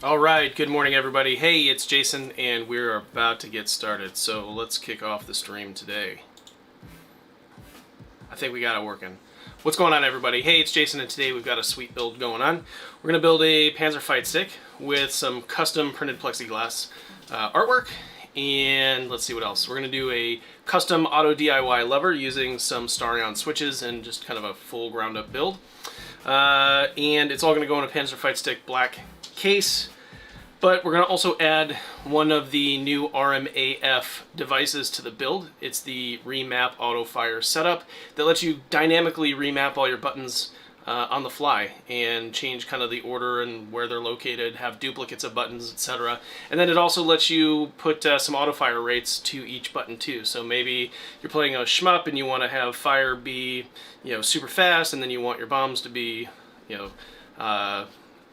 All right, good morning everybody. Hey, it's Jason and we're about to get started. So let's kick off the stream today. I think we got it working. What's going on everybody? Hey, it's Jason and today we've got a sweet build going on. We're going to build a Panzer fight stick with some custom printed plexiglass artwork. And let's see what else. We're going to do a custom auto DIY lever using some Starion switches and just kind of a full ground up build. And it's all going to go in a Panzer fight stick black case. But we're going to also add one of the new R.M.A.F devices to the build. It's the Remap Auto-Fire setup that lets you dynamically remap all your buttons on the fly and change kind of the order and where they're located, have duplicates of buttons, etc. And then it also lets you put some auto-fire rates to each button too. So maybe you're playing a shmup and you want to have fire be, super fast, and then you want your bombs to be,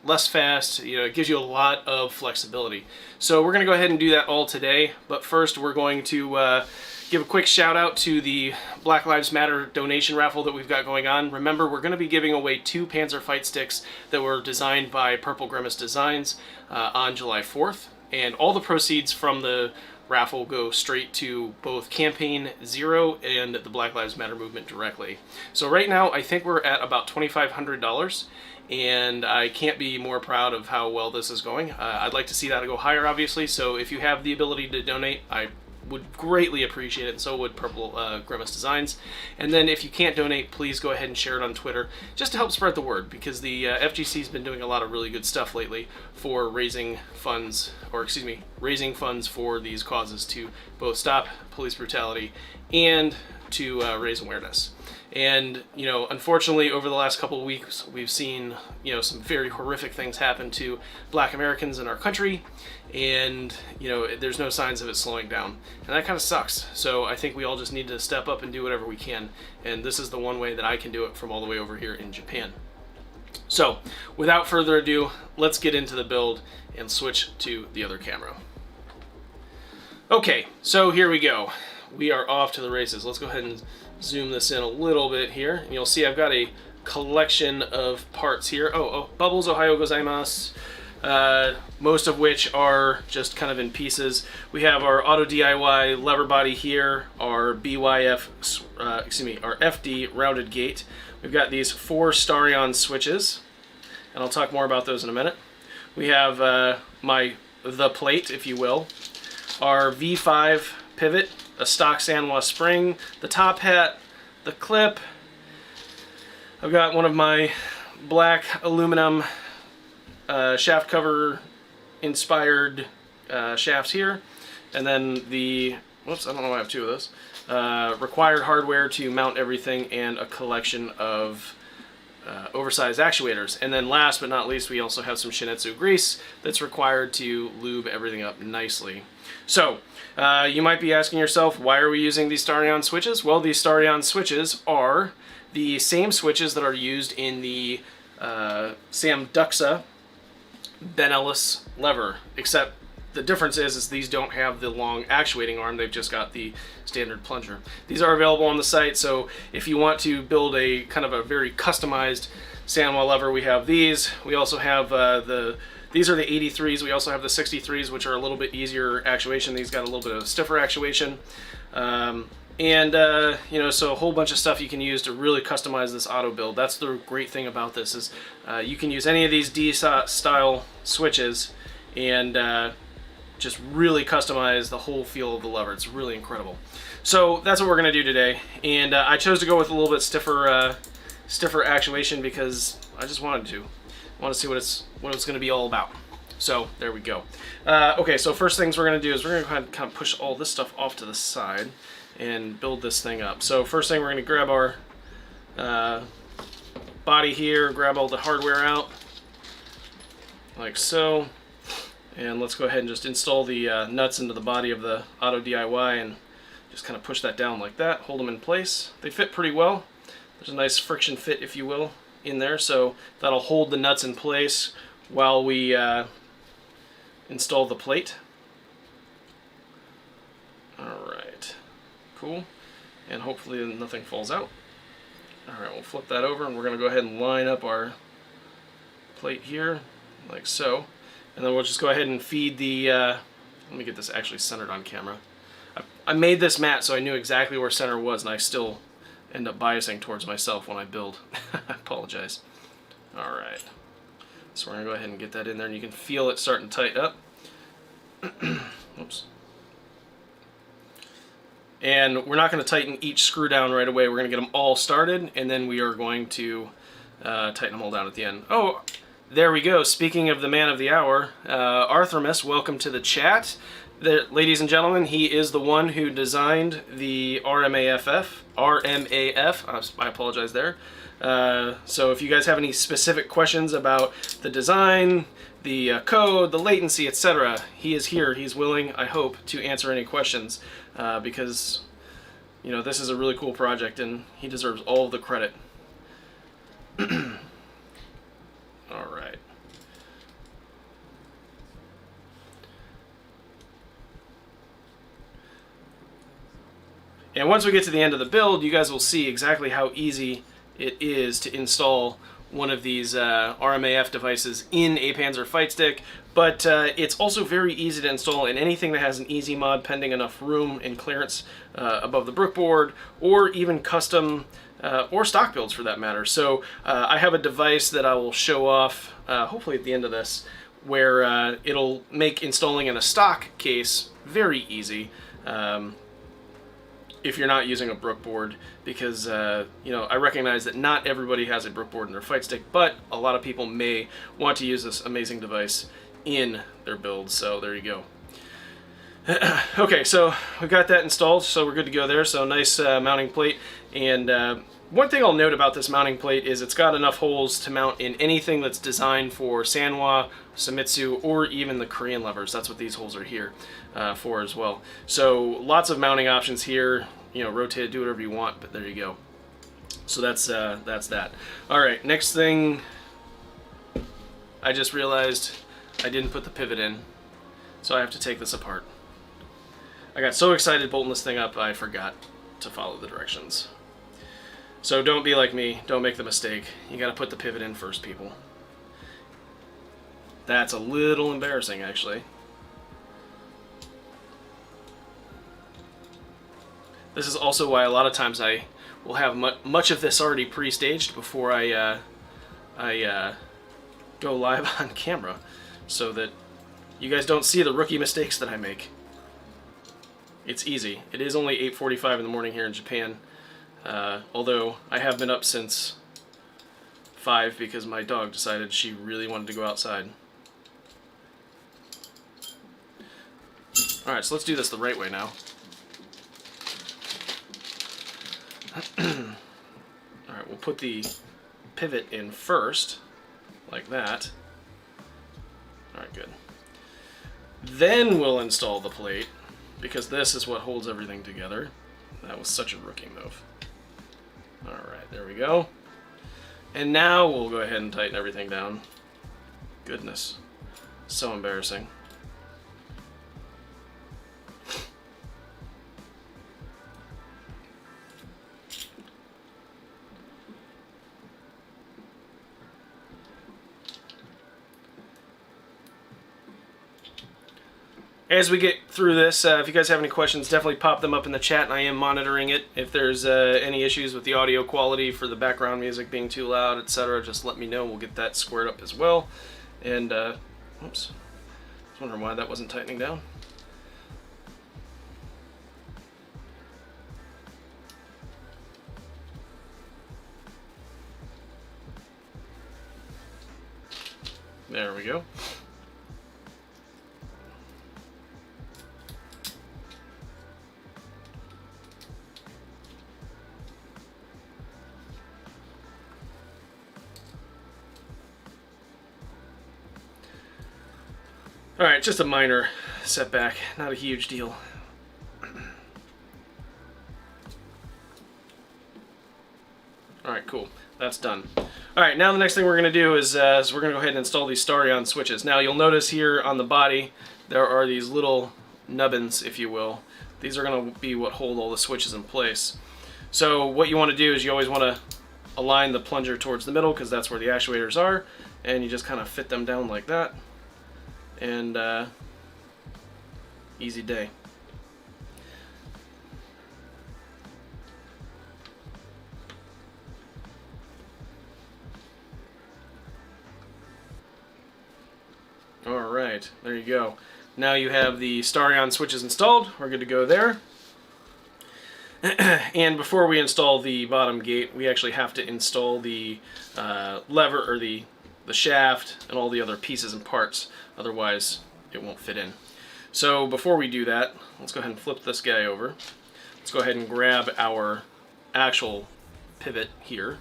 less fast. It gives you a lot of flexibility. So we're going to go ahead and do that all today. But first, we're going to give a quick shout out to the Black Lives Matter donation raffle that we've got going on. Remember, we're going to be giving away 2 Panzer fight sticks that were designed by Purple Grimace Designs on July 4th. And all the proceeds from the raffle go straight to both Campaign Zero and the Black Lives Matter movement directly. So right now, I think we're at about $2,500. And I can't be more proud of how well this is going. I'd like to see that go higher, obviously, so if you have the ability to donate, I would greatly appreciate it, and so would Purple Grimace Designs. And then if you can't donate, please go ahead and share it on Twitter, just to help spread the word, because the FGC's been doing a lot of really good stuff lately for raising funds for these causes to both stop police brutality and to raise awareness. And, unfortunately, over the last couple of weeks, we've seen, some very horrific things happen to Black Americans in our country. And, there's no signs of it slowing down. And that kind of sucks. So I think we all just need to step up and do whatever we can. And this is the one way that I can do it from all the way over here in Japan. So, without further ado, let's get into the build and switch to the other camera. Okay, so here we go. We are off to the races. Let's go ahead and zoom this in a little bit here. And you'll see I've got a collection of parts here. Bubbles, Ohio gozaimasu. Most of which are just kind of in pieces. We have our auto DIY lever body here, our our FD rounded gate. We've got these 4 Starion switches, and I'll talk more about those in a minute. We have the plate, if you will, our V5 pivot, a stock Sanwa spring, the top hat, the clip. I've got one of my black aluminum shaft cover inspired shafts here, and then the, whoops, I don't know why I have 2 of those, required hardware to mount everything, and a collection of oversized actuators. And then last but not least, we also have some Shin-Etsu grease that's required to lube everything up nicely. So, you might be asking yourself, why are we using these Starion switches? Well, these Starion switches are the same switches that are used in the Sam Duxa Ben Ellis lever, except the difference is these don't have the long actuating arm, they've just got the standard plunger. These are available on the site, so if you want to build a kind of a very customized Sanwa lever, we have these. We also have these are the 83s. We also have the 63s, which are a little bit easier actuation. These got a little bit of stiffer actuation. So a whole bunch of stuff you can use to really customize this auto build. That's the great thing about this is you can use any of these D-style switches and just really customize the whole feel of the lever. It's really incredible. So that's what we're going to do today. And I chose to go with a little bit stiffer actuation because I just wanted to. I want to see what it's going to be all about. So there we go. Okay, so first things we're going to do is we're going to kind of push all this stuff off to the side and build this thing up. So first thing, we're going to grab our body here, grab all the hardware out, like so. And let's go ahead and just install the nuts into the body of the Auto DIY and just kind of push that down like that, hold them in place. They fit pretty well. There's a nice friction fit, if you will, in there, so that'll hold the nuts in place while we install the plate. Alright, cool. And hopefully nothing falls out. Alright, we'll flip that over and we're going to go ahead and line up our plate here, like so. And then we'll just go ahead and feed the, let me get this actually centered on camera. I made this mat so I knew exactly where center was, and I still end up biasing towards myself when I build. I apologize. Alright. So we're going to go ahead and get that in there, and you can feel it starting to tighten up. Oops. And we're not going to tighten each screw down right away. We're going to get them all started, and then we are going to tighten them all down at the end. Oh, there we go. Speaking of the man of the hour, R.M.A.F, welcome to the chat. Ladies and gentlemen, he is the one who designed the R.M.A.F. I apologize there. So if you guys have any specific questions about the design, the code, the latency, etc., he is here. He's willing, I hope, to answer any questions because, you know, this is a really cool project and he deserves all the credit. All right. And once we get to the end of the build, you guys will see exactly how easy it is to install one of these R.M.A.F devices in a Panzer fight stick, but it's also very easy to install in anything that has an easy mod pending enough room and clearance above the brookboard, or even custom or stock builds for that matter. So I have a device that I will show off hopefully at the end of this, where it'll make installing in a stock case very easy. If you're not using a brookboard, because you know, I recognize that not everybody has a brookboard in their fight stick, but a lot of people may want to use this amazing device in their build, so there you go. Okay, so we've got that installed, so we're good to go there. So nice mounting plate, and one thing I'll note about this mounting plate is it's got enough holes to mount in anything that's designed for Sanwa, Samitsu, or even the Korean levers. That's what these holes are here for as well. So lots of mounting options here. You know, rotate it, do whatever you want, but there you go. So that's that. All right, next thing, I just realized I didn't put the pivot in, so I have to take this apart. I got so excited bolting this thing up, I forgot to follow the directions. So don't be like me, don't make the mistake. You gotta put the pivot in first, people. That's a little embarrassing, actually. This is also why a lot of times I will have much of this already pre-staged before I go live on camera, so that you guys don't see the rookie mistakes that I make. It's easy. It is only 8:45 in the morning here in Japan, although I have been up since 5 because my dog decided she really wanted to go outside. Alright, so let's do this the right way now. Alright, we'll put the pivot in first, like that. Alright, good. Then we'll install the plate, because this is what holds everything together. That was such a rookie move. Alright, there we go. And now we'll go ahead and tighten everything down. Goodness. So embarrassing. As we get through this, if you guys have any questions, definitely pop them up in the chat, and I am monitoring it. If there's any issues with the audio quality for the background music being too loud, etc., just let me know. We'll get that squared up as well. And, oops. I was wondering why that wasn't tightening down. There we go. Alright, just a minor setback, not a huge deal. Alright, cool. That's done. Alright, now the next thing we're going to do is we're going to go ahead and install these Starion switches. Now you'll notice here on the body there are these little nubbins, if you will. These are going to be what hold all the switches in place. So what you want to do is you always want to align the plunger towards the middle, because that's where the actuators are, and you just kind of fit them down like that. and easy day. Alright, there you go. Now you have the Starion switches installed. We're good to go there. And before we install the bottom gate, we actually have to install the lever, or the shaft, and all the other pieces and parts. Otherwise, it won't fit in. So before we do that, let's go ahead and flip this guy over. Let's go ahead and grab our actual pivot here.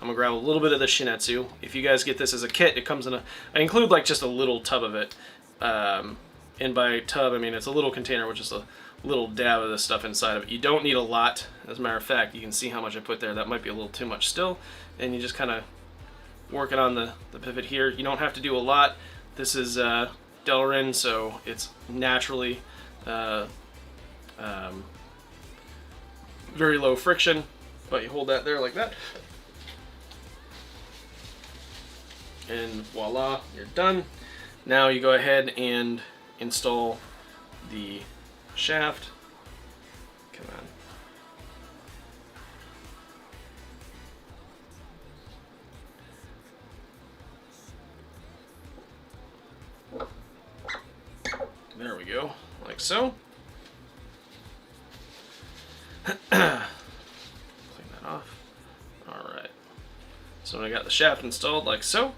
I'm gonna grab a little bit of the Shinetsu. If you guys get this as a kit, it comes in I include like just a little tub of it. And by tub, I mean it's a little container with just a little dab of this stuff inside of it. You don't need a lot. As a matter of fact, you can see how much I put there. That might be a little too much still. And you just kind of work it on the pivot here. You don't have to do a lot. This is Delrin, so it's naturally very low friction. But you hold that there like that. And voila, you're done. Now you go ahead and install the shaft. Come on. There we go, like so. Clean that off. Alright. So when I got the shaft installed like so,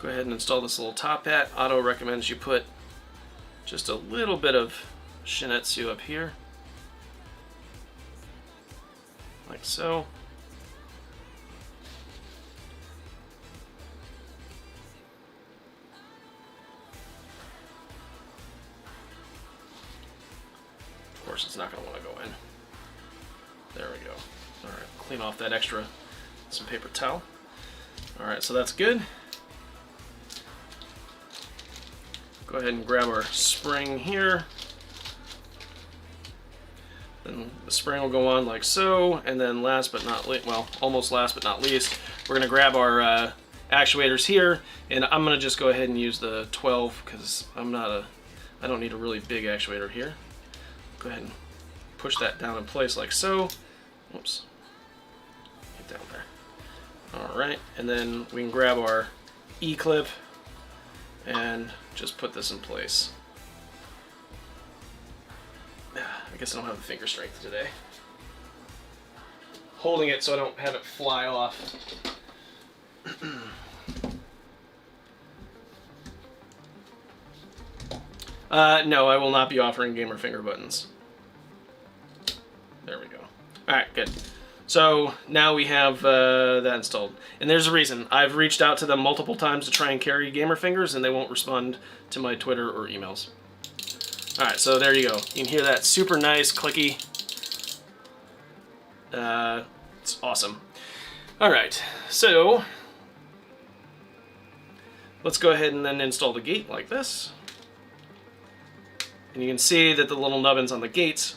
go ahead and install this little top hat. Auto recommends you put just a little bit of Shinetsu up here, like so. Of course, it's not going to want to go in. There we go. All right, clean off that extra, some paper towel. All right, so that's good. Go ahead and grab our spring here. Then the spring will go on like so, and then last but not least, well, almost last but not least, we're gonna grab our actuators here, and I'm gonna just go ahead and use the 12 because I don't need a really big actuator here. Go ahead and push that down in place like so. Whoops. Get down there. All right, and then we can grab our E-clip and just put this in place. I guess I don't have the finger strength today. Holding it so I don't have it fly off. No, I will not be offering gamer finger buttons. There we go. Alright, good. So now we have that installed. And there's a reason. I've reached out to them multiple times to try and carry gamer fingers, and they won't respond to my Twitter or emails. Alright, so there you go. You can hear that super nice, clicky. It's awesome. Alright, so let's go ahead and then install the gate like this. And you can see that the little nubbins on the gates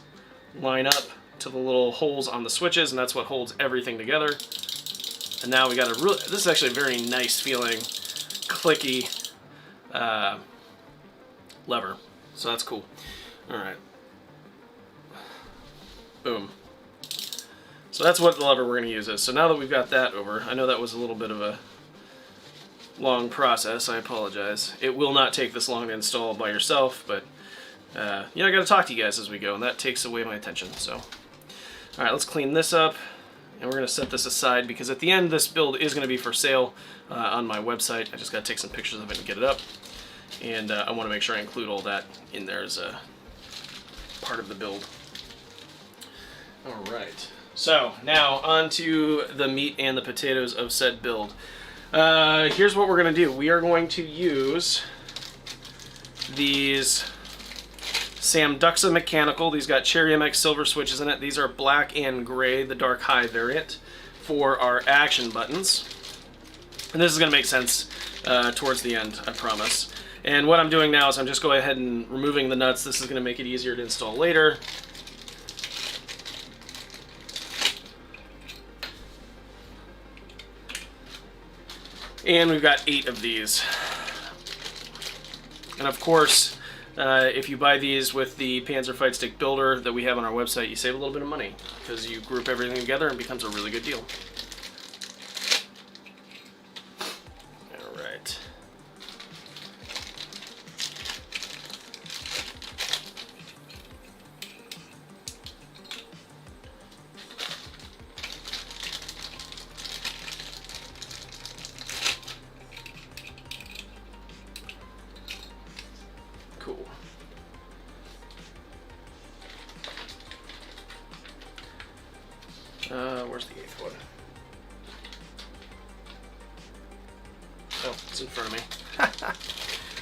line up to the little holes on the switches, and that's what holds everything together. And now we got a really, this is actually a very nice feeling, clicky lever. So that's cool. Alright. Boom. So that's what the lever we're going to use is. So now that we've got that over, I know that was a little bit of a long process, I apologize. It will not take this long to install by yourself, but you know, I got to talk to you guys as we go, and that takes away my attention, so. Alright, let's clean this up, and we're going to set this aside, because at the end, this build is going to be for sale on my website. I just got to take some pictures of it and get it up, and I want to make sure I include all that in there as a part of the build. Alright, so now on to the meat and the potatoes of said build. Here's what we're going to do. We are going to use these Samduxa Mechanical. These got Cherry MX silver switches in it. These are black and gray, the dark high variant, for our action buttons. And this is going to make sense towards the end, I promise. And what I'm doing now is I'm just going ahead and removing the nuts. This is going to make it easier to install later. And we've got 8 of these. And of course, if you buy these with the Panzer Fight Stick Builder that we have on our website, you save a little bit of money because you group everything together and it becomes a really good deal. All right. Cool. Where's the 8th one? Oh, it's in front of me.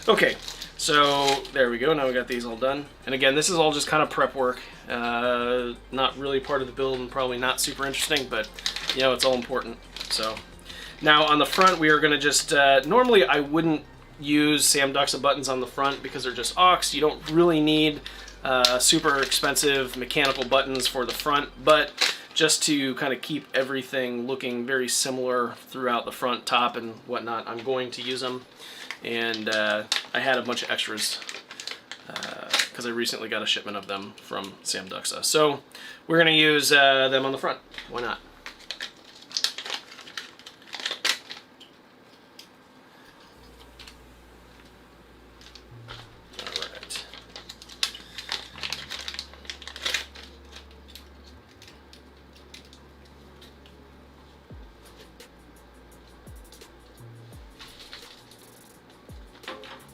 Okay, so there we go. Now we got these all done. And again, this is all just kind of prep work. Not really part of the build and probably not super interesting, but you know, it's all important. So now on the front, we are going to just, normally I wouldn't use Samduxa buttons on the front because they're just aux. You don't really need super expensive mechanical buttons for the front, but just to kind of keep everything looking very similar throughout the front, top, and whatnot, I'm going to use them. And I had a bunch of extras because I recently got a shipment of them from Samduxa. So we're going to use them on the front. Why not?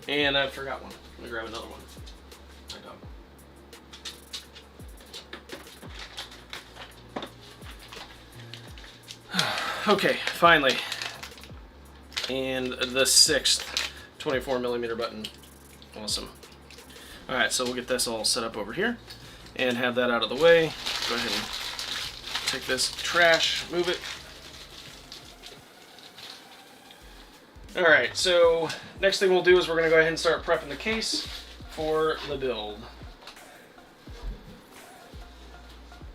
And I forgot one. Let me grab another one. Okay, finally. And the 6th 24mm button. Awesome. Alright, so we'll get this all set up over here and have that out of the way. Go ahead and take this trash, move it. Alright, so next thing we'll do is we're going to go ahead and start prepping the case for the build.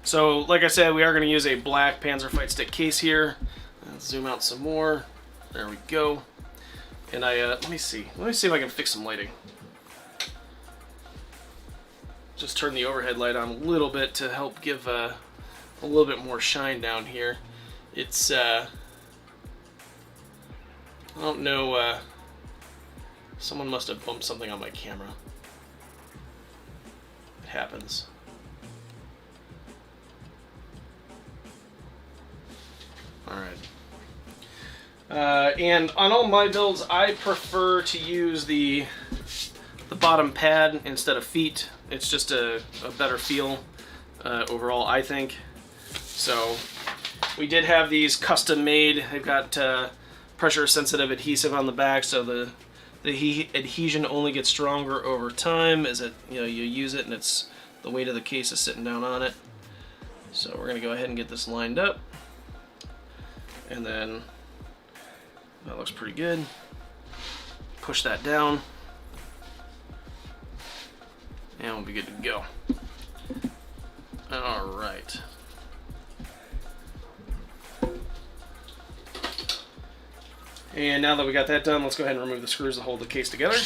So, like I said, we are going to use a black Panzer Fight Stick case here. Let's zoom out some more. There we go. And let me see if I can fix some lighting. Just turn the overhead light on a little bit to help give a little bit more shine down here. It's I don't know, someone must have bumped something on my camera. It happens. Alright. And on all my builds, I prefer to use the bottom pad instead of feet. It's just a better feel overall, I think. So, we did have these custom made. They've got pressure sensitive adhesive on the back, so the adhesion only gets stronger over time as you use it and it's the weight of the case is sitting down on it. So we're gonna go ahead and get this lined up, and then that looks pretty good. Push that down and we'll be good to go. All right. And now that we got that done, let's go ahead and remove the screws that hold the case together.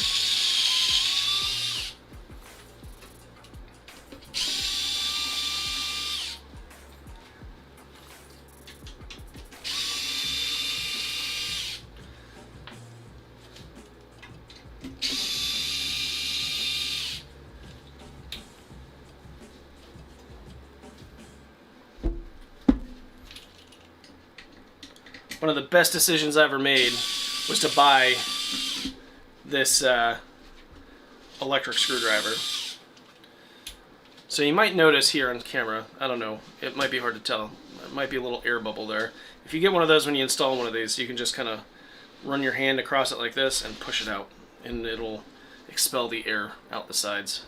One of the best decisions I ever made was to buy this electric screwdriver. So you might notice here on camera, I don't know, it might be hard to tell. It might be a little air bubble there. If you get one of those when you install one of these, you can just kind of run your hand across it like this and push it out, and it'll expel the air out the sides.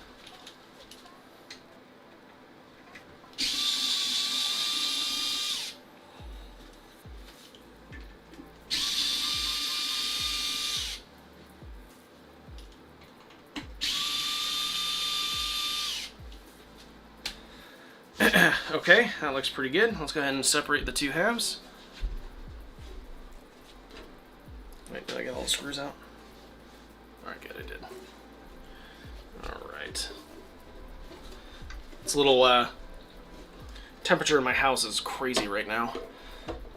Okay, that looks pretty good. Let's go ahead and separate the two halves. the screws out? Alright, good, I did. Alright. It's a little, temperature in my house is crazy right now.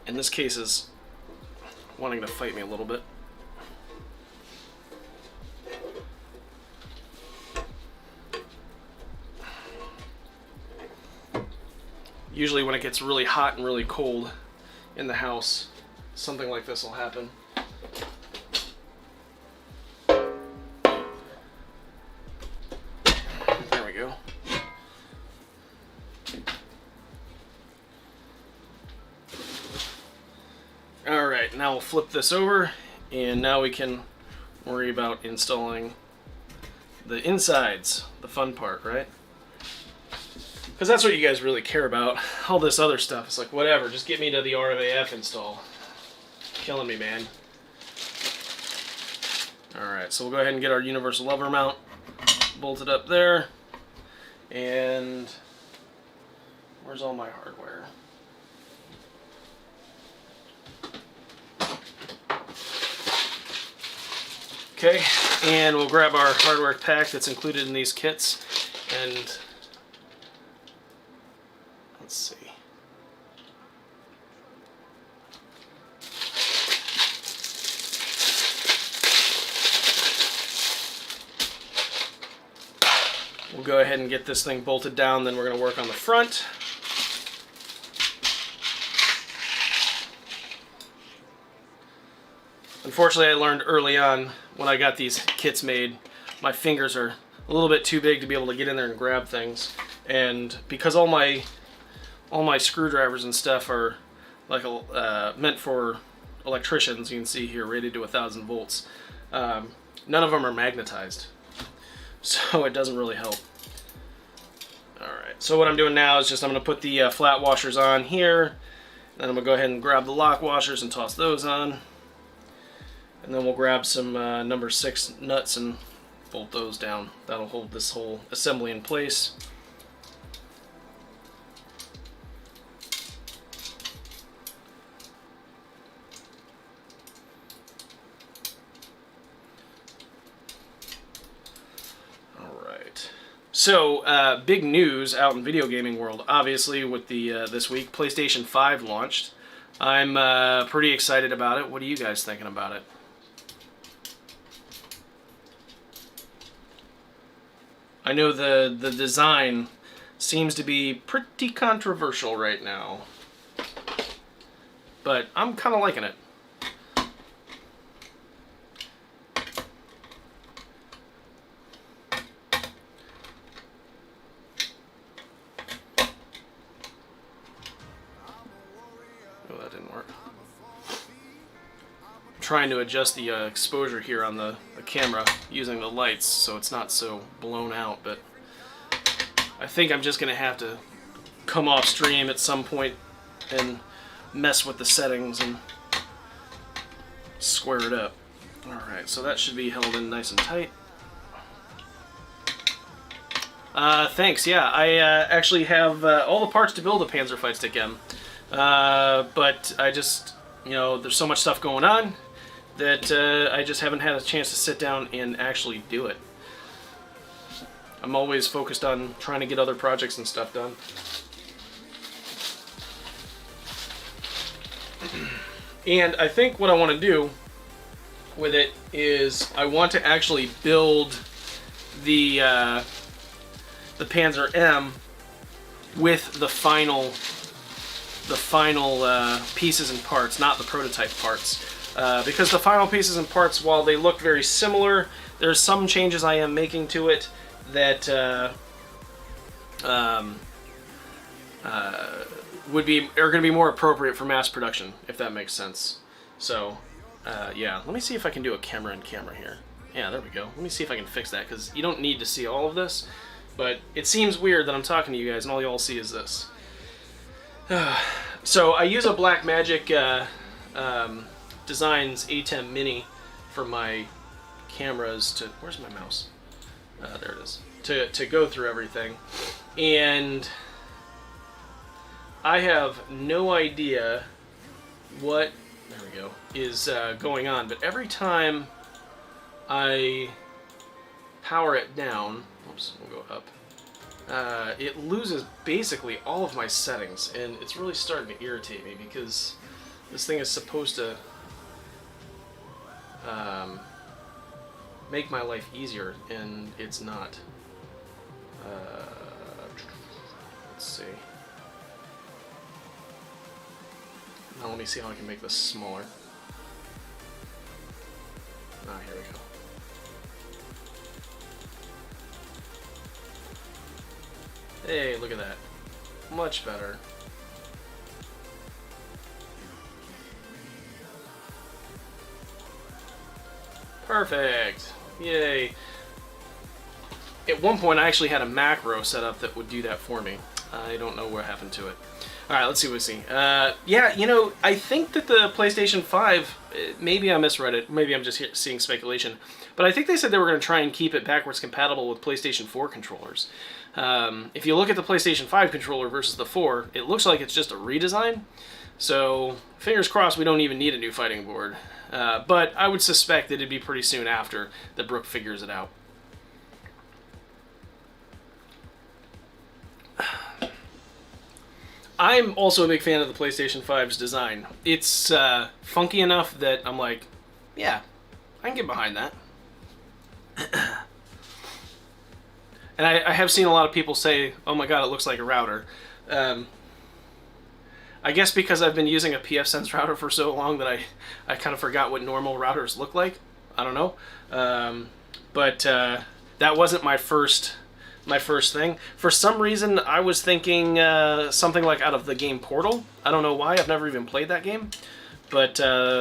And this case is wanting to fight me a little bit. Usually when it gets really hot and really cold in the house, something like this will happen. There we go. Alright, now we'll flip this over, and now we can worry about installing the insides, the fun part, right? Because that's what you guys really care about. All this other stuff, it's like, whatever, just get me to the R.M.A.F install. Killing me, man. Alright, so we'll go ahead and get our universal lever mount bolted up there. And where's all my hardware? Okay, and we'll grab our hardware pack that's included in these kits, and let's see. We'll go ahead and get this thing bolted down, then we're going to work on the front. Unfortunately, I learned early on when I got these kits made, my fingers are a little bit too big to be able to get in there and grab things. And because all my screwdrivers and stuff are like meant for electricians, you can see here rated to 1,000 volts, none of them are magnetized. So it doesn't really help. Alright, so what I'm doing now is just I'm going to put the flat washers on here. Then I'm going to go ahead and grab the lock washers and toss those on. And then we'll grab some number 6 nuts and bolt those down. That'll hold this whole assembly in place. Alright. So, big news out in video gaming world. Obviously, with the this week, PlayStation 5 launched. I'm pretty excited about it. What are you guys thinking about it? I know the design seems to be pretty controversial right now, but I'm kind of liking it. Oh, that didn't work. Trying to adjust the exposure here on the camera using the lights so it's not so blown out, but I think I'm just gonna have to come off stream at some point and mess with the settings and square it up. Alright, so that should be held in nice and tight. Thanks, yeah, I actually have all the parts to build a Panzer Fight Stick M, but I just, you know, there's so much stuff going on that I just haven't had a chance to sit down and actually do it. I'm always focused on trying to get other projects and stuff done. And I think what I want to do with it is I want to actually build the Panzer M with the final pieces and parts, not the prototype parts. Because the final pieces and parts, while they look very similar, there's some changes I am making to it that are going to be more appropriate for mass production, if that makes sense. So, yeah, let me see if I can do a camera in camera here. Yeah, there we go. Let me see if I can fix that, because you don't need to see all of this, but it seems weird that I'm talking to you guys and all you all see is this. So I use a Blackmagic Designs A10 Mini for my cameras to, where's my mouse? There it is. To go through everything. And I have no idea what, there we we go, is going on. But every time I power it down, oops, we'll go up, it loses basically all of my settings, and it's really starting to irritate me because this thing is supposed to make my life easier, and it's not. Let's see. Now let me see how I can make this smaller. Ah, here we go. Hey, look at that. Much better. Perfect. Yay. At one point I actually had a macro set up that would do that for me. I don't know what happened to it. Alright, let's see what we see. Yeah, you know, I think that the PlayStation 5, maybe I misread it, maybe I'm just seeing speculation, but I think they said they were going to try and keep it backwards compatible with PlayStation 4 controllers. If you look at the PlayStation 5 controller versus the 4, it looks like it's just a redesign. So, fingers crossed we don't even need a new fighting board. But I would suspect that it'd be pretty soon after that Brooke figures it out. I'm also a big fan of the PlayStation 5's design. It's funky enough that I'm like, yeah, I can get behind that. And I have seen a lot of people say, oh my god, it looks like a router. I guess because I've been using a pfSense router for so long that I kind of forgot what normal routers look like. I don't know. But that wasn't my first thing. For some reason, I was thinking something like out of the game Portal. I don't know why. I've never even played that game. But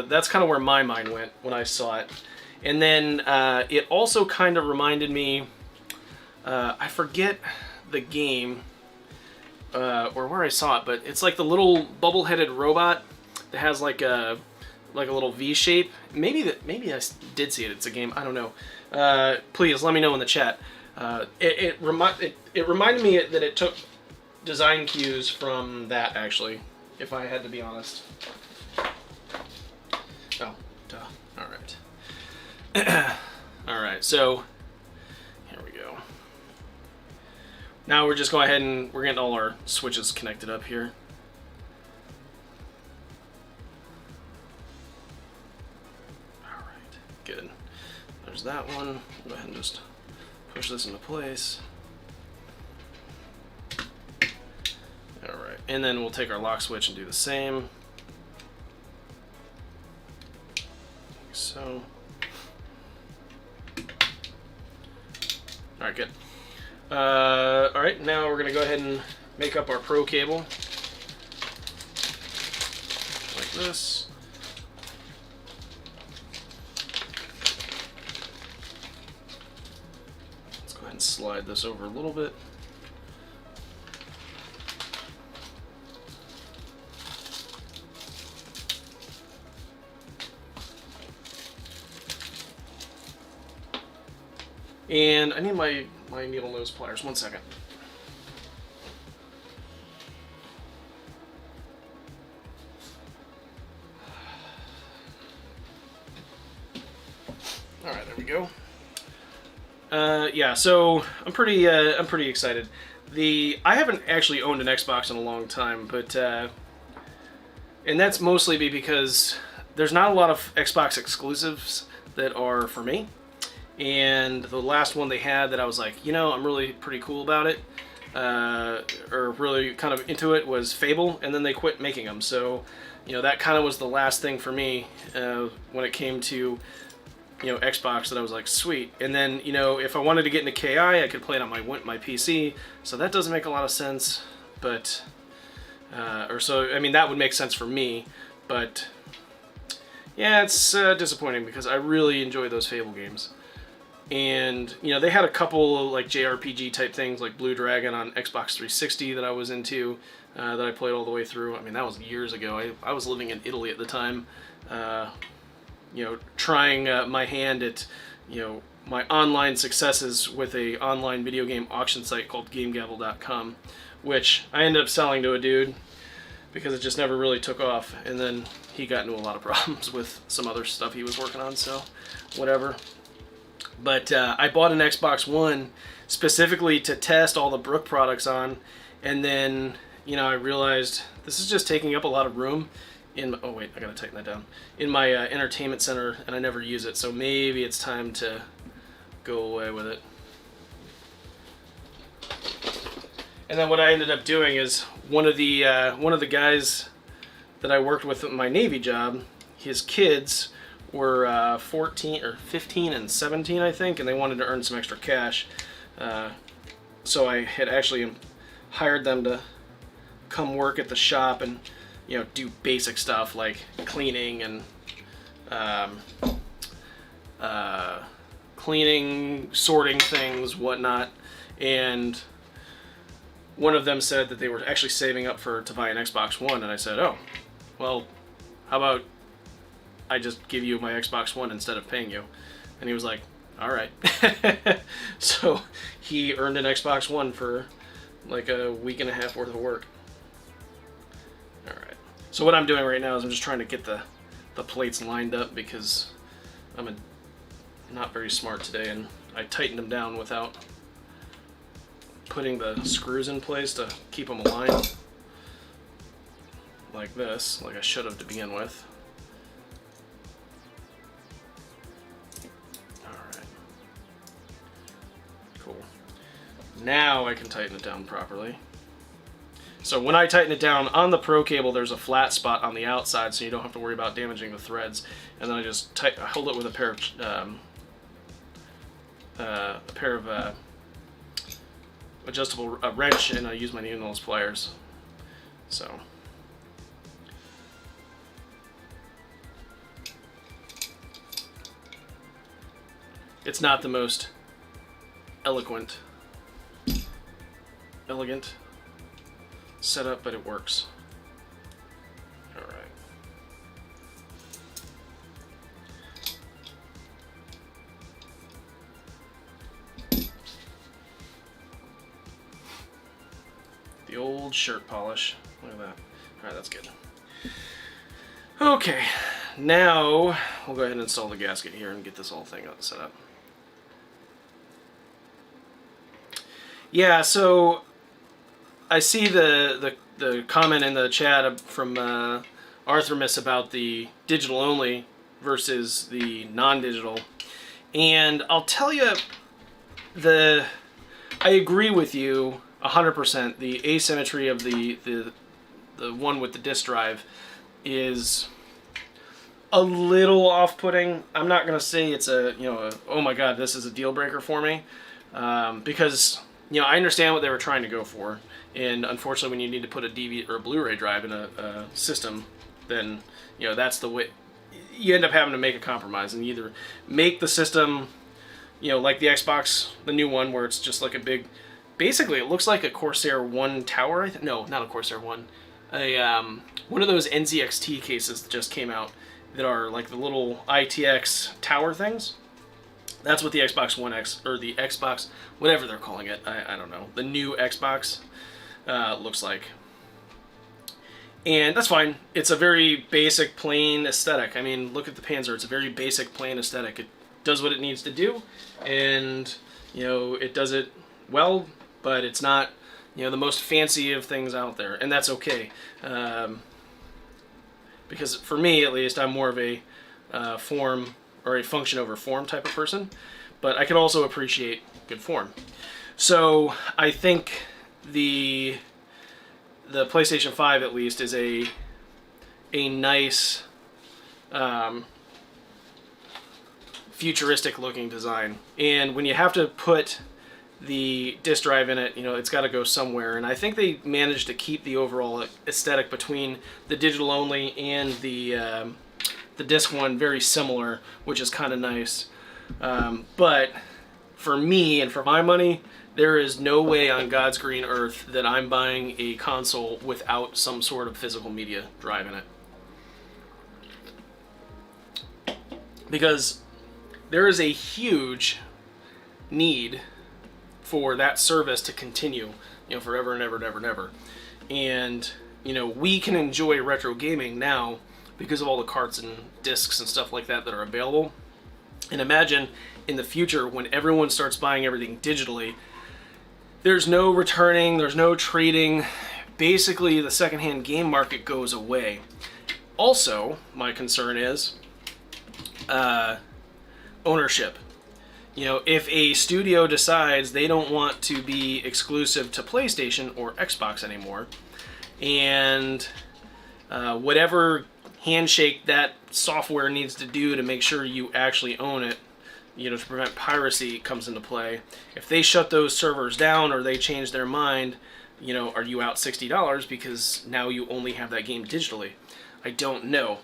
that's kind of where my mind went when I saw it. And then it also kind of reminded me, I forget the game or where I saw it, but it's like the little bubble-headed robot that has like a little V shape. Maybe I did see it. It's a game. I don't know. Please let me know in the chat. It reminded me that it took design cues from that, actually, if I had to be honest. Oh, duh. All right. All right. So here we go. Now we're just going ahead and we're getting all our switches connected up here. All right. Good. There's that one. Go ahead and just push this into place. Alright, and then we'll take our lock switch and do the same. Like so. Alright, good. Alright, now we're going to go ahead and make up our Pro cable. Like this. Slide this over a little bit. And I need my needle nose pliers. 1 second. All right, there we go. Yeah, so I'm pretty excited. I haven't actually owned an Xbox in a long time, but and that's mostly because there's not a lot of Xbox exclusives that are for me. And the last one they had that I was like, you know, I'm really pretty cool about it, or really kind of into it, was Fable, and then they quit making them. So, you know, that kind of was the last thing for me when it came to, you know, Xbox, that I was like, sweet. And then, you know, if I wanted to get into KI, I could play it on my PC. So that doesn't make a lot of sense, but I mean, that would make sense for me, but yeah, it's disappointing because I really enjoy those Fable games. And, you know, they had a couple like JRPG type things like Blue Dragon on Xbox 360 that I was into, that I played all the way through. I mean, that was years ago. I was living in Italy at the time, you know, trying my hand at, you know, my online successes with a online video game auction site called GameGavel.com, which I ended up selling to a dude because it just never really took off. And then he got into a lot of problems with some other stuff he was working on, so whatever. But I bought an Xbox One specifically to test all the Brook products on, and then, you know, I realized this is just taking up a lot of room in, oh wait, I gotta tighten that down, in my entertainment center, and I never use it, so maybe it's time to go away with it. And then what I ended up doing is one of the guys that I worked with at my Navy job, his kids were 14 or 15 and 17, I think, and they wanted to earn some extra cash. So I had actually hired them to come work at the shop and, you know, do basic stuff like cleaning and sorting things, whatnot. And one of them said that they were actually saving up to buy an Xbox One, and I said, oh, well, how about I just give you my Xbox One instead of paying you? And he was like, all right. So he earned an Xbox One for like a week and a half worth of work. All right. So what I'm doing right now is I'm just trying to get the plates lined up because I'm not very smart today, and I tightened them down without putting the screws in place to keep them aligned like this, like I should have to begin with. Alright. Cool. Now I can tighten it down properly. So when I tighten it down on the Pro cable, there's a flat spot on the outside, so you don't have to worry about damaging the threads. And then I just hold it with a pair of adjustable wrench, and I use my needle nose pliers. So it's not the most elegant setup, but it works. All right. The old shirt polish. Look at that. Alright, that's good. Okay, now we'll go ahead and install the gasket here and get this whole thing set up. Yeah, so I see the comment in the chat from R.M.A.F about the digital only versus the non-digital. And I'll tell you, I agree with you 100%. The asymmetry of the one with the disk drive is a little off-putting. I'm not gonna say it's oh my god, this is a deal breaker for me, because, you know, I understand what they were trying to go for, and unfortunately when you need to put a DVD or a Blu-ray drive in a system, then, you know, that's the way you end up having to make a compromise, and either make the system, you know, like the Xbox, the new one, where it's just like a big, basically it looks like a Corsair 1 tower. No, not a Corsair 1. One of those NZXT cases that just came out that are like the little ITX tower things. That's what the Xbox One X, or the Xbox, whatever they're calling it, I don't know, the new Xbox looks like. And that's fine. It's a very basic, plain aesthetic. I mean, look at the Panzer. It's a very basic, plain aesthetic. It does what it needs to do, and, you know, it does it well, but it's not, you know, the most fancy of things out there, and that's okay. Because for me, at least, I'm more of a form or a function over form type of person, but I can also appreciate good form. So I think the PlayStation 5, at least, is a nice futuristic looking design, and when you have to put the disk drive in it, you know, it's got to go somewhere, and I think they managed to keep the overall aesthetic between the digital only and the disc one very similar, which is kind of nice. But for me and for my money, there is no way on God's green earth that I'm buying a console without some sort of physical media drive in it, because there is a huge need for that service to continue, you know, forever and ever and ever and ever. And you know, we can enjoy retro gaming now because of all the carts and discs and stuff like that that are available. And imagine in the future when everyone starts buying everything digitally, there's no returning, there's no trading. Basically, the secondhand game market goes away. Also, my concern is ownership. You know, if a studio decides they don't want to be exclusive to PlayStation or Xbox anymore, and whatever handshake that software needs to do to make sure you actually own it, you know, to prevent piracy comes into play. If they shut those servers down or they change their mind, you know, are you out $60 because now you only have that game digitally? I don't know.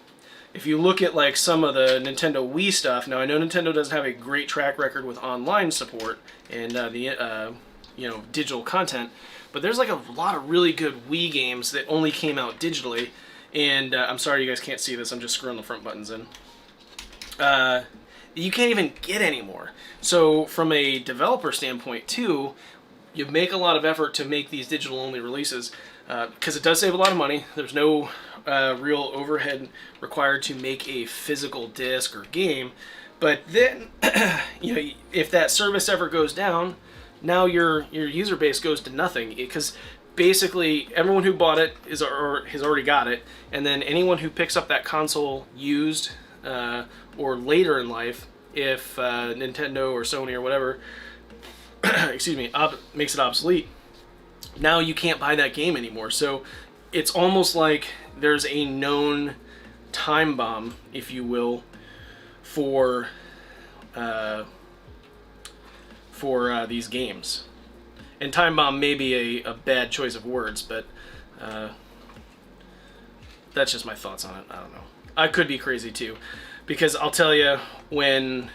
If you look at like some of the Nintendo Wii stuff, now I know Nintendo doesn't have a great track record with online support and you know, digital content, but there's like a lot of really good Wii games that only came out digitally. And I'm sorry you guys can't see this, I'm just screwing the front buttons in. You can't even get anymore. So from a developer standpoint too, you make a lot of effort to make these digital only releases because it does save a lot of money. There's no real overhead required to make a physical disc or game. But then, you know, if that service ever goes down, now your user base goes to nothing, because basically everyone who bought it is or has already got it, and then anyone who picks up that console used or later in life, if Nintendo or Sony or whatever, excuse me, makes it obsolete, now you can't buy that game anymore. So it's almost like there's a known time bomb, if you will, for these games. And time bomb may be a bad choice of words, but that's just my thoughts on it. I don't know. I could be crazy too, because I'll tell you, when,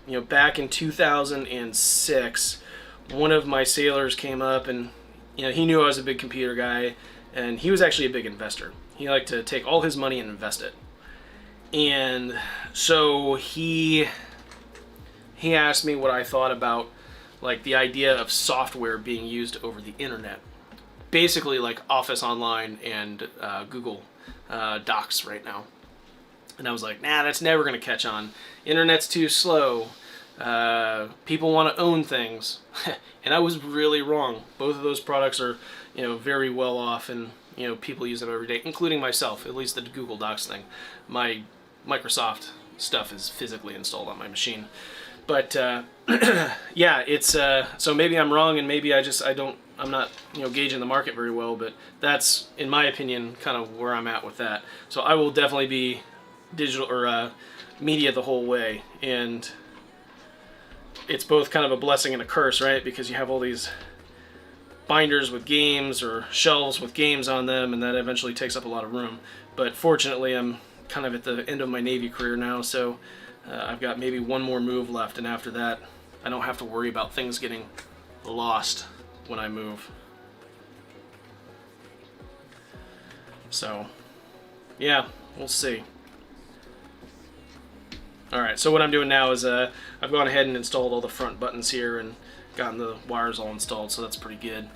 you know, back in 2006, one of my sailors came up and, you know, he knew I was a big computer guy, and he was actually a big investor. He liked to take all his money and invest it. And so he asked me what I thought about like the idea of software being used over the internet. Basically like Office Online and Google Docs right now. And I was like, nah, that's never going to catch on. Internet's too slow. People want to own things. And I was really wrong. Both of those products are, you know, very well off, and, you know, people use them every day, including myself, at least the Google Docs thing. My Microsoft stuff is physically installed on my machine. But yeah, it's so maybe I'm wrong, and maybe I'm not, you know, gauging the market very well, but that's, in my opinion, kind of where I'm at with that. So I will definitely be digital or media the whole way, and it's both kind of a blessing and a curse, right? Because you have all these binders with games or shelves with games on them, and that eventually takes up a lot of room. But fortunately, I'm kind of at the end of my Navy career now, so I've got maybe one more move left, and after that, I don't have to worry about things getting lost when I move. So, yeah, we'll see. Alright, so what I'm doing now is I've gone ahead and installed all the front buttons here and gotten the wires all installed, so that's pretty good.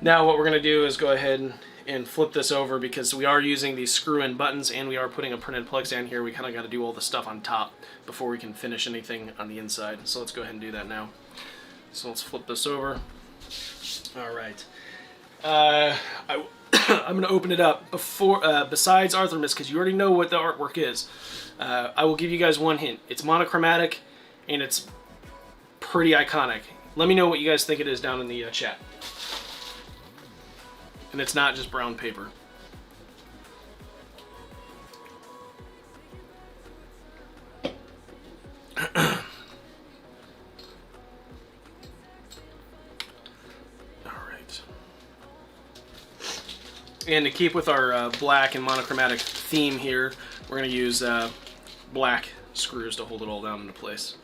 Now what we're going to do is go ahead and flip this over, because we are using these screw-in buttons and we are putting a printed plug stand here. We kind of got to do all the stuff on top before we can finish anything on the inside. So let's go ahead and do that now. So let's flip this over. Alright. I'm going to open it up before, besides Arthurmus, because you already know what the artwork is. I will give you guys one hint. It's monochromatic and it's pretty iconic. Let me know what you guys think it is down in the chat. And it's not just brown paper. Alright. And to keep with our black and monochromatic theme here, we're going to use black screws to hold it all down into place.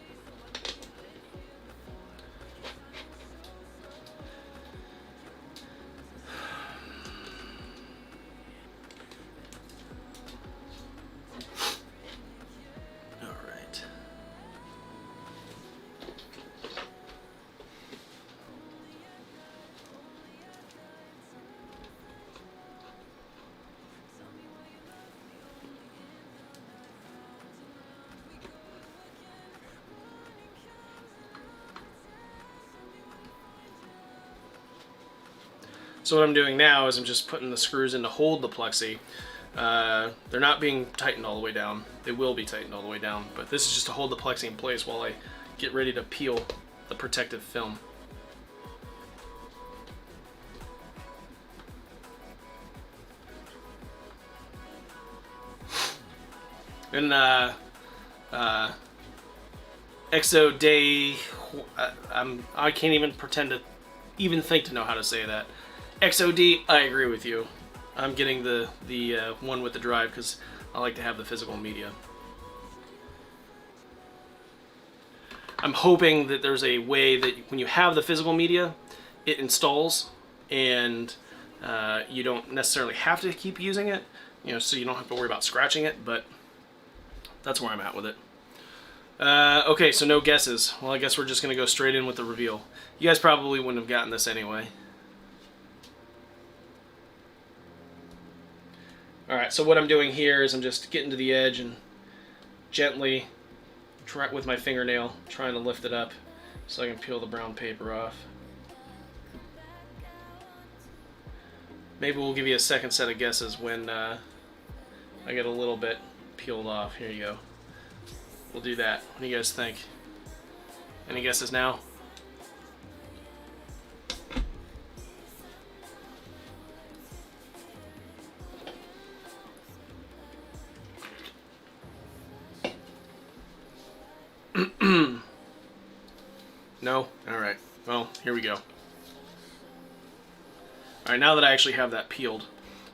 So what I'm doing now is I'm just putting the screws in to hold the plexi. They're not being tightened all the way down. They will be tightened all the way down, but this is just to hold the plexi in place while I get ready to peel the protective film. And Exo Day, I can't even pretend to even think to know how to say that. XOD, I agree with you. I'm getting the one with the drive because I like to have the physical media. I'm hoping that there's a way that when you have the physical media, it installs and you don't necessarily have to keep using it, you know, so you don't have to worry about scratching it, but that's where I'm at with it. Okay, so no guesses. Well, I guess we're just going to go straight in with the reveal. You guys probably wouldn't have gotten this anyway. Alright, so what I'm doing here is I'm just getting to the edge and gently, with my fingernail, trying to lift it up so I can peel the brown paper off. Maybe we'll give you a second set of guesses when I get a little bit peeled off. Here you go. We'll do that. What do you guys think? Any guesses now? No? Alright. Well, here we go. Alright, now that I actually have that peeled,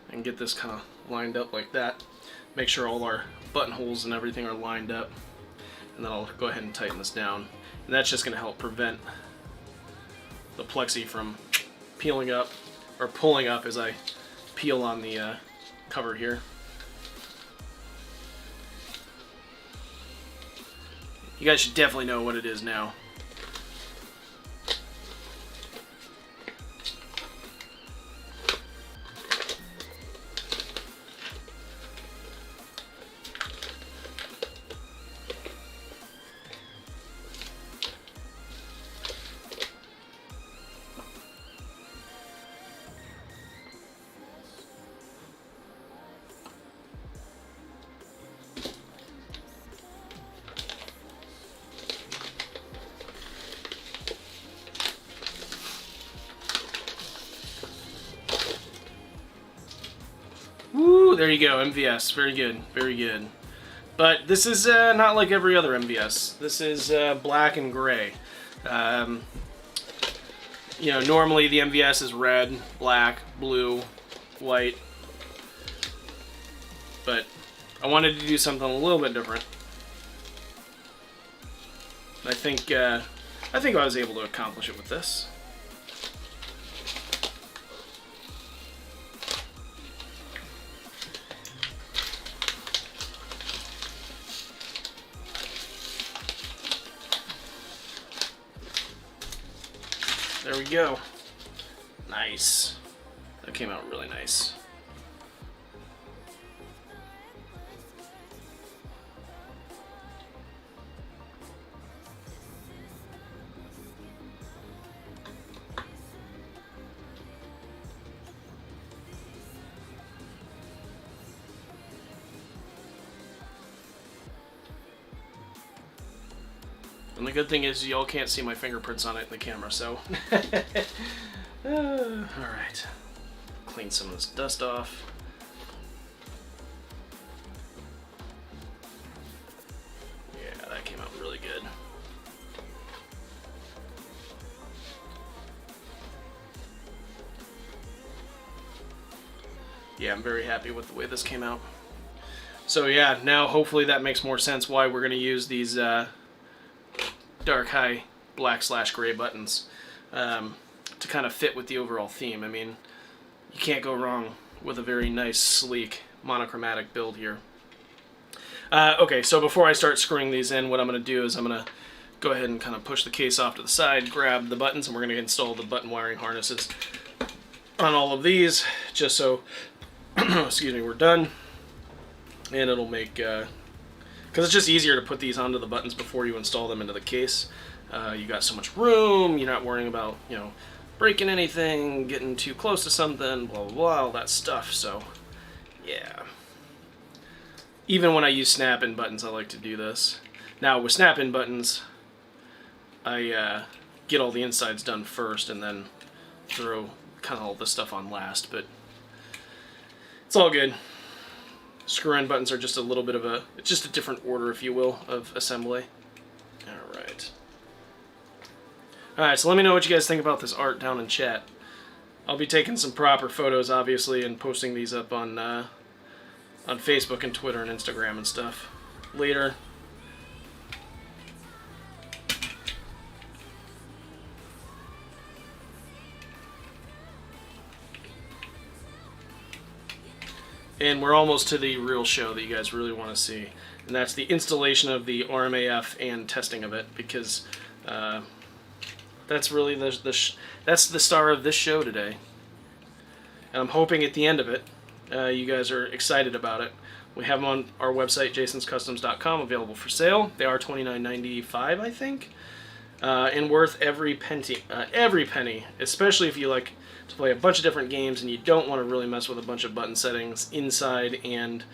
I can get this kind of lined up like that. Make sure all our buttonholes and everything are lined up. And then I'll go ahead and tighten this down. And that's just going to help prevent the plexi from peeling up, or pulling up as I peel on the cover here. You guys should definitely know what it is now. Woo, there you go, MVS. Very good, very good. But this is not like every other MVS. This is black and gray. You know, normally the MVS is red, black, blue, white. But I wanted to do something a little bit different. I think I was able to accomplish it with this. There we go. Nice. That came out really nice. And the good thing is y'all can't see my fingerprints on it in the camera, so. Alright. Clean some of this dust off. Yeah, that came out really good. Yeah, I'm very happy with the way this came out. So yeah, now hopefully that makes more sense why we're going to use these dark high black/gray buttons to kind of fit with the overall theme. I mean, you can't go wrong with a very nice, sleek, monochromatic build here. Okay, so before I start screwing these in, what I'm going to do is I'm going to go ahead and kind of push the case off to the side, grab the buttons, and we're going to install the button wiring harnesses on all of these, just so, excuse me, we're done. And it'll make, because it's just easier to put these onto the buttons before you install them into the case. You got so much room, you're not worrying about, you know, breaking anything, getting too close to something, blah, blah, blah, all that stuff. So, yeah. Even when I use snap-in buttons, I like to do this. Now, with snap-in buttons, I get all the insides done first and then throw kind of all this stuff on last, but it's all good. Screw-in buttons are just a little bit of it's just a different order, if you will, of assembly. Alright. Alright, so let me know what you guys think about this art down in chat. I'll be taking some proper photos, obviously, and posting these up on Facebook and Twitter and Instagram and stuff later. And we're almost to the real show that you guys really want to see, and that's the installation of the R.M.A.F and testing of it, because that's really that's the star of this show today. And I'm hoping at the end of it, you guys are excited about it. We have them on our website, jasonscustoms.com, available for sale. They are $29.95, I think, and worth every penny, especially if you like to play a bunch of different games and you don't want to really mess with a bunch of button settings inside and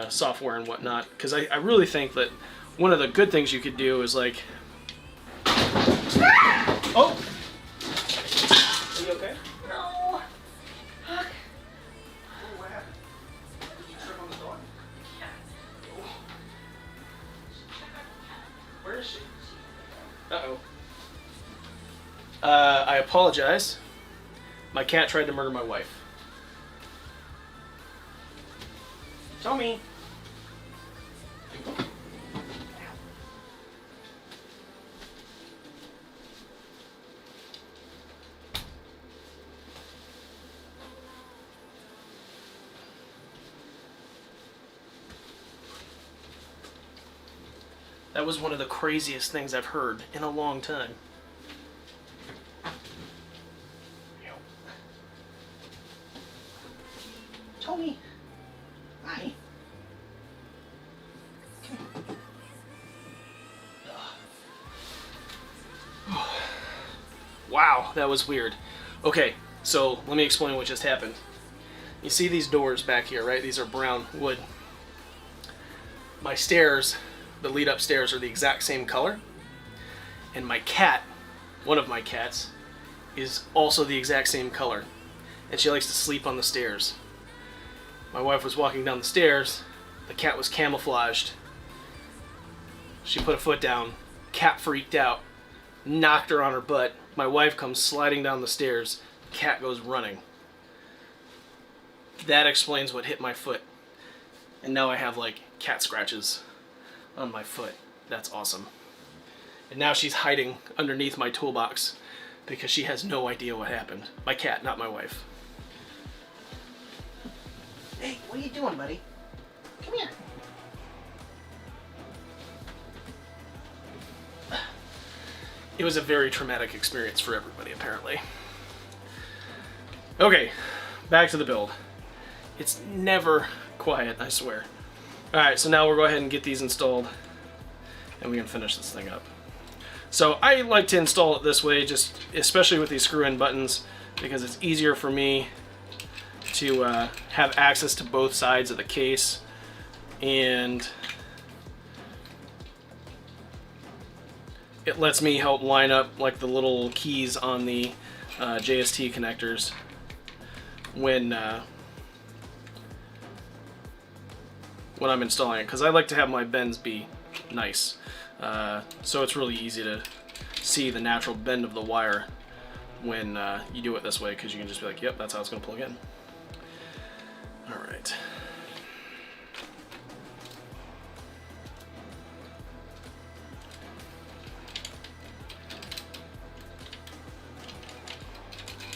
software and whatnot. Because I really think that one of the good things you could do is like... Oh! Are you okay? No. Fuck. Oh, what happened? Did you trip on the dog? Yeah. Oh. Where is she? Uh-oh. I apologize. My cat tried to murder my wife. Tommy! That was one of the craziest things I've heard in a long time. Tony! Hi! Wow, that was weird. Okay, so let me explain what just happened. You see these doors back here, right? These are brown wood. My stairs, the lead upstairs, are the exact same color. And my cat, one of my cats, is also the exact same color. And she likes to sleep on the stairs. My wife was walking down the stairs, the cat was camouflaged. She put a foot down, cat freaked out, knocked her on her butt. My wife comes sliding down the stairs, cat goes running. That explains what hit my foot. And now I have like cat scratches on my foot. That's awesome. And now she's hiding underneath my toolbox because she has no idea what happened. My cat, not my wife. Hey, what are you doing, buddy? Come here. It was a very traumatic experience for everybody, apparently. Okay, back to the build. It's never quiet, I swear. Alright, so now we'll go ahead and get these installed, and we can finish this thing up. So I like to install it this way, just especially with these screw-in buttons, because it's easier for me to have access to both sides of the case, and it lets me help line up like the little keys on the JST connectors when I'm installing it, because I like to have my bends be nice, so it's really easy to see the natural bend of the wire when you do it this way, because you can just be like, yep, that's how it's going to plug in. Alright.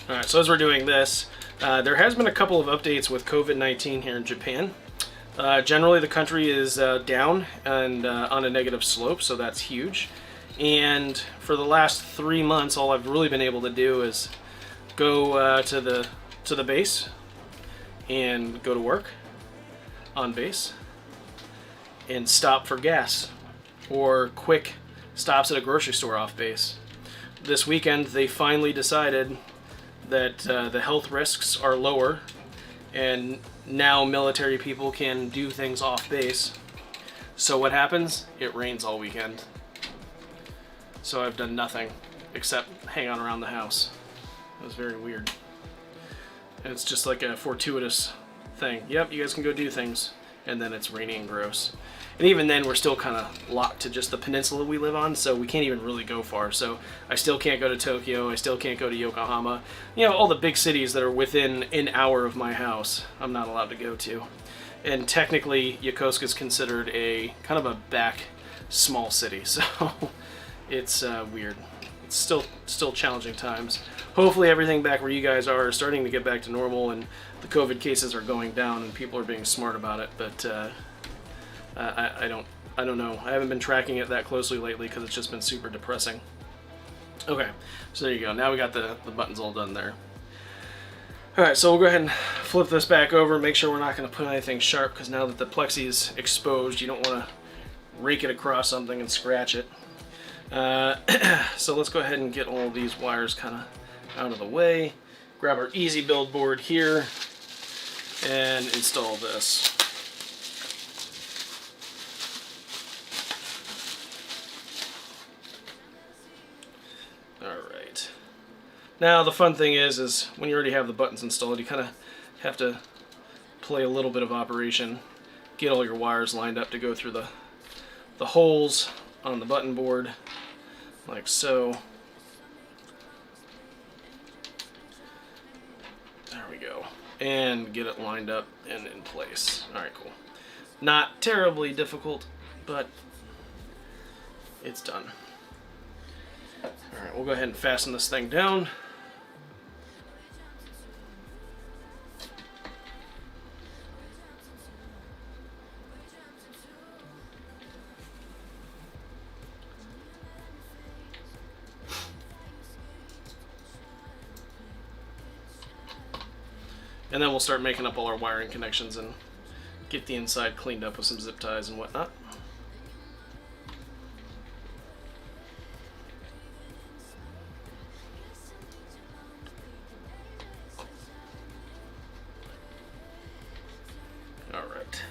Alright, so as we're doing this, there has been a couple of updates with COVID-19 here in Japan. Generally the country is down and on a negative slope, so that's huge. And for the last 3 months, all I've really been able to do is go to the base and go to work on base and stop for gas or quick stops at a grocery store off base. this weekend they finally decided that the health risks are lower, and now military people can do things off base. So what happens? It rains all weekend. So I've done nothing except hang on around the house. It was very weird. And it's just like a fortuitous thing. Yep, you guys can go do things. And then it's rainy and gross. And even then, we're still kind of locked to just the peninsula we live on, so we can't even really go far. So I still can't go to Tokyo. I still can't go to Yokohama. You know, all the big cities that are within an hour of my house, I'm not allowed to go to. And technically, Yokosuka is considered a kind of a back small city, so it's weird. It's still challenging times. Hopefully everything back where you guys are starting to get back to normal, and the COVID cases are going down, and people are being smart about it. But I don't know. I haven't been tracking it that closely lately because it's just been super depressing. Okay, so there you go. Now we got the buttons all done there. Alright, so we'll go ahead and flip this back over, make sure we're not going to put anything sharp, because now that the plexi is exposed, you don't want to rake it across something and scratch it. So let's go ahead and get all of these wires kind of out of the way. Grab our easy build board here and install this. Alright. Now the fun thing is when you already have the buttons installed, you kind of have to play a little bit of operation. Get all your wires lined up to go through the holes on the button board, like so. There we go. And get it lined up and in place. Alright, cool. Not terribly difficult, but it's done. Alright, we'll go ahead and fasten this thing down. And then we'll start making up all our wiring connections and get the inside cleaned up with some zip ties and whatnot. Alright.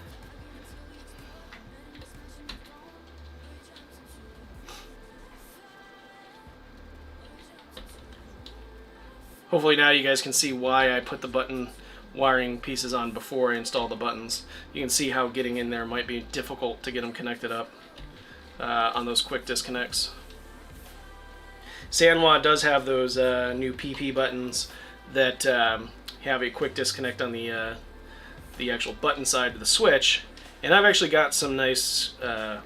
Hopefully now you guys can see why I put the button wiring pieces on before I install the buttons. You can see how getting in there might be difficult to get them connected up on those quick disconnects. Sanwa does have those new PP buttons that have a quick disconnect on the actual button side of the switch, and I've actually got some nice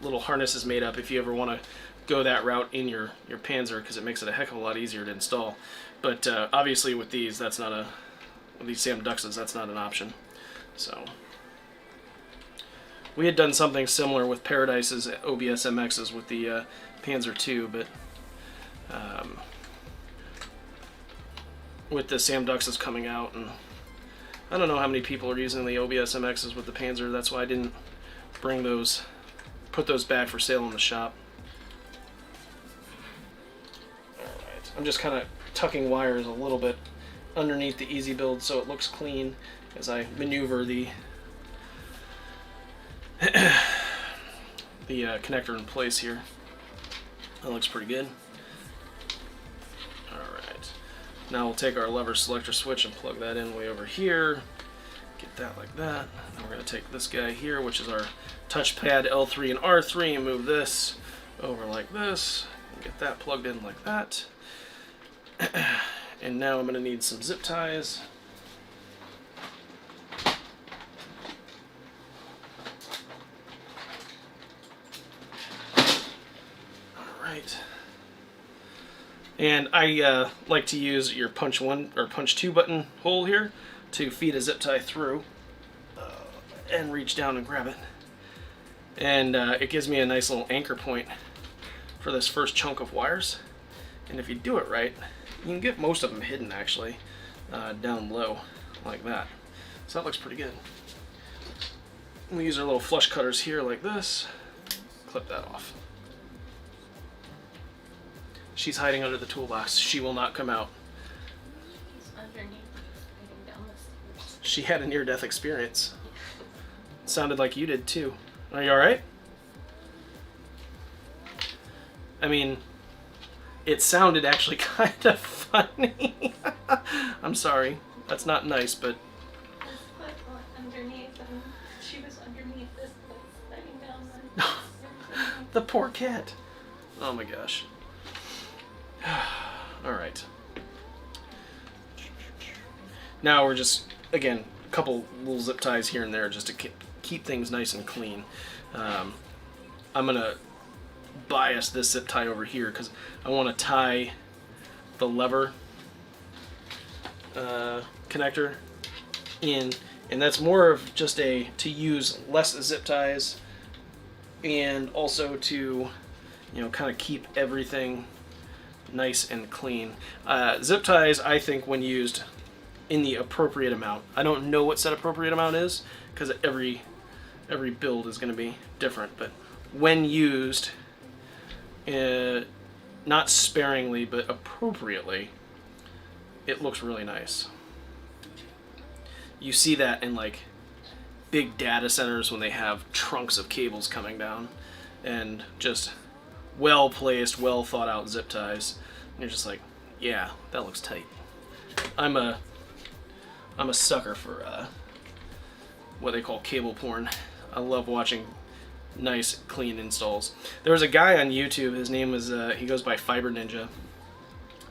little harnesses made up if you ever want to go that route in your Panzer, because it makes it a heck of a lot easier to install. But obviously with these, that's not a these Sam Duxes, that's not an option. So we had done something similar with Paradise's OBS MXs with the Panzer II, but with the Sam Duxes coming out, and I don't know how many people are using the OBS MXs with the Panzer. That's why I didn't bring those, put those back for sale in the shop. Alright, I'm just kind of tucking wires a little bit underneath the easy build so it looks clean as I maneuver the connector in place here. That looks pretty good. Alright, now we'll take our lever selector switch and plug that in way over here. Get that like that. Then we're going to take this guy here, which is our touchpad L3 and R3, and move this over like this. And get that plugged in like that. And now I'm going to need some zip ties. Alright. And I like to use your punch 1 or punch 2 button hole here to feed a zip tie through and reach down and grab it. And it gives me a nice little anchor point for this first chunk of wires. And if you do it right, you can get most of them hidden actually down low like that. So that looks pretty good. We use our little flush cutters here like this. Clip that off. She's hiding under the toolbox. She will not come out. He's underneath, hiding down the stairs. She had a near-death experience. Sounded like you did too. Are you alright? I mean, it sounded actually kind of funny. I'm sorry. That's not nice, but... This foot went underneath, and she was underneath this place, hiding down the stairs. The poor cat. Oh my gosh. Alright. Now we're just, again, a couple little zip ties here and there just to keep things nice and clean. I'm going to bias this zip tie over here because I want to tie the lever connector in, and that's more of just to use less zip ties and also to, kind of keep everything nice and clean. Zip ties, I think, when used in the appropriate amount. I don't know what said appropriate amount is because every build is going to be different, but when used, not sparingly but appropriately, it looks really nice. You see that in like big data centers when they have trunks of cables coming down and just well placed, well thought out zip ties. And you're just like, yeah, that looks tight. I'm a sucker for what they call cable porn. I love watching nice, clean installs. There was a guy on YouTube. His name was he goes by Fiber Ninja,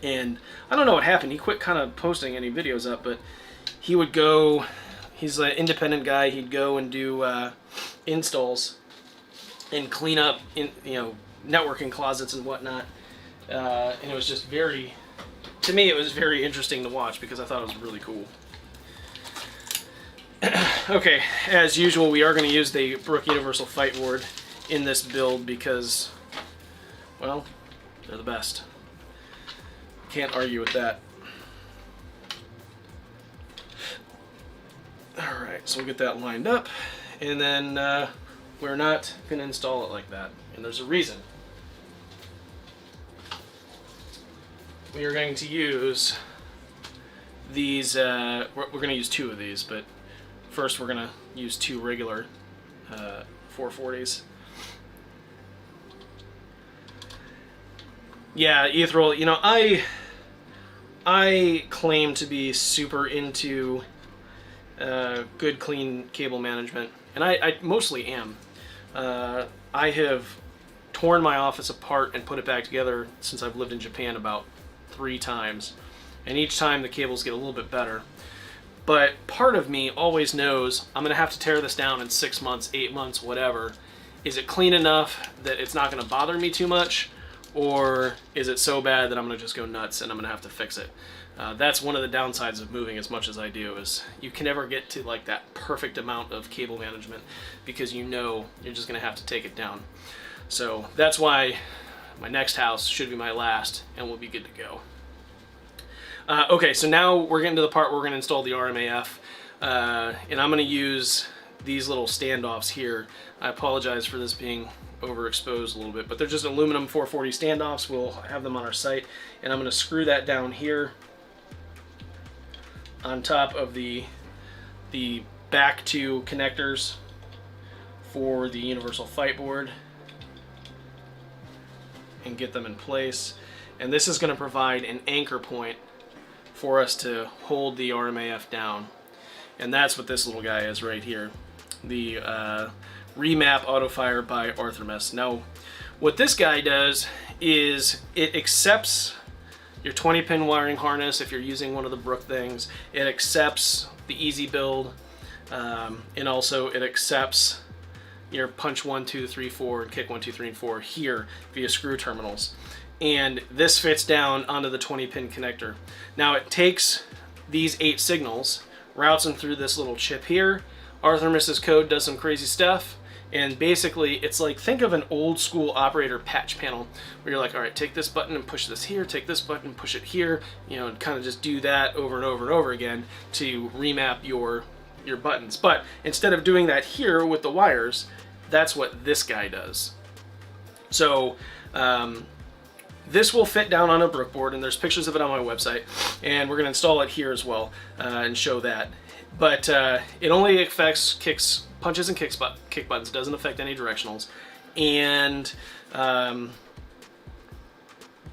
and I don't know what happened. He quit kind of posting any videos up, but he would go. He's an independent guy. He'd go and do installs and clean up networking closets and whatnot. And it was just to me, it was very interesting to watch because I thought it was really cool. Okay, as usual, we are going to use the Brook Universal Fight Board in this build because, well, they're the best. Can't argue with that. Alright, so we'll get that lined up, and then we're not going to install it like that, and there's a reason. We are going to use these, we're going to use two of these, but first we're going to use two regular 440s. Yeah, Ethereal, I claim to be super into good, clean cable management, and I mostly am. I have torn my office apart and put it back together since I've lived in Japan about 3 times, and each time the cables get a little bit better. But part of me always knows I'm going to have to tear this down in 6 months, 8 months, whatever. Is it clean enough that it's not going to bother me too much? Or is it so bad that I'm going to just go nuts and I'm going to have to fix it? That's one of the downsides of moving as much as I do, is you can never get to like that perfect amount of cable management because you're just going to have to take it down. So that's why my next house should be my last and we'll be good to go. Okay, so now we're getting to the part where we're going to install the R.M.A.F. And I'm going to use these little standoffs here. I apologize for this being overexposed a little bit, but they're just aluminum 440 standoffs. We'll have them on our site, and I'm going to screw that down here on top of the back 2 connectors for the universal fight board and get them in place. And this is going to provide an anchor point for us to hold the R.M.A.F. down, and that's what this little guy is right here, the Remap Auto-Fire by R.M.A.F. Now, what this guy does is it accepts your 20-pin wiring harness if you're using one of the Brook things. It accepts the easy build, and also it accepts your punch 1, 2, 3, 4 and kick 1, 2, 3, and 4 here via screw terminals. And this fits down onto the 20-pin connector. Now it takes these 8 signals, routes them through this little chip here. R.M.A.F's code does some crazy stuff, and basically it's like, think of an old school operator patch panel where you're like, all right, take this button and push this here, take this button and push it here, and kind of just do that over and over and over again to remap your buttons. But instead of doing that here with the wires, that's what this guy does. So This will fit down on a brook board, and there's pictures of it on my website, and we're going to install it here as well and show that. But it only affects punches and kick buttons. It doesn't affect any directionals. And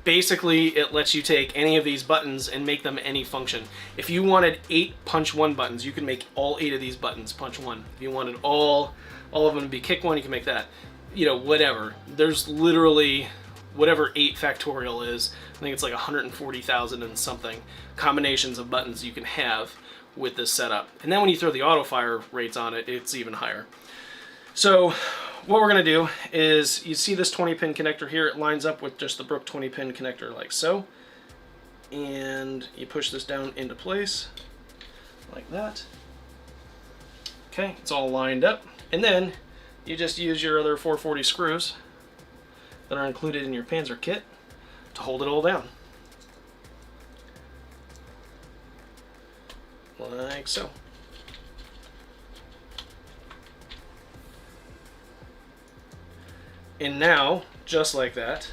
basically, it lets you take any of these buttons and make them any function. If you wanted 8 punch 1 buttons, you can make all 8 of these buttons punch 1. If you wanted all of them to be kick 1, you can make that. You know, whatever. There's literally whatever 8 factorial is. I think it's like 140,000 and something combinations of buttons you can have with this setup. And then when you throw the auto-fire rates on it, it's even higher. So what we're going to do is, you see this 20-pin connector here, it lines up with just the Brook 20-pin connector like so. And you push this down into place like that. Okay, it's all lined up. And then you just use your other 440 screws that are included in your Panzer kit to hold it all down. Like so. And now, just like that,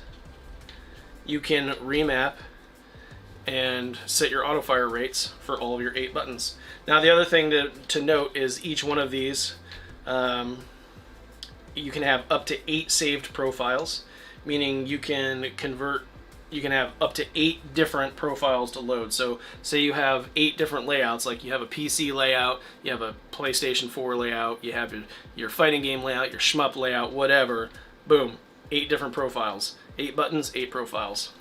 you can remap and set your auto-fire rates for all of your 8 buttons. Now the other thing to note is each one of these, you can have up to 8 saved profiles, meaning you can have up to 8 different profiles to load. So say you have 8 different layouts, like you have a PC layout, you have a PlayStation 4 layout, you have your fighting game layout, your shmup layout, whatever. Boom, 8 different profiles. 8 buttons, 8 profiles.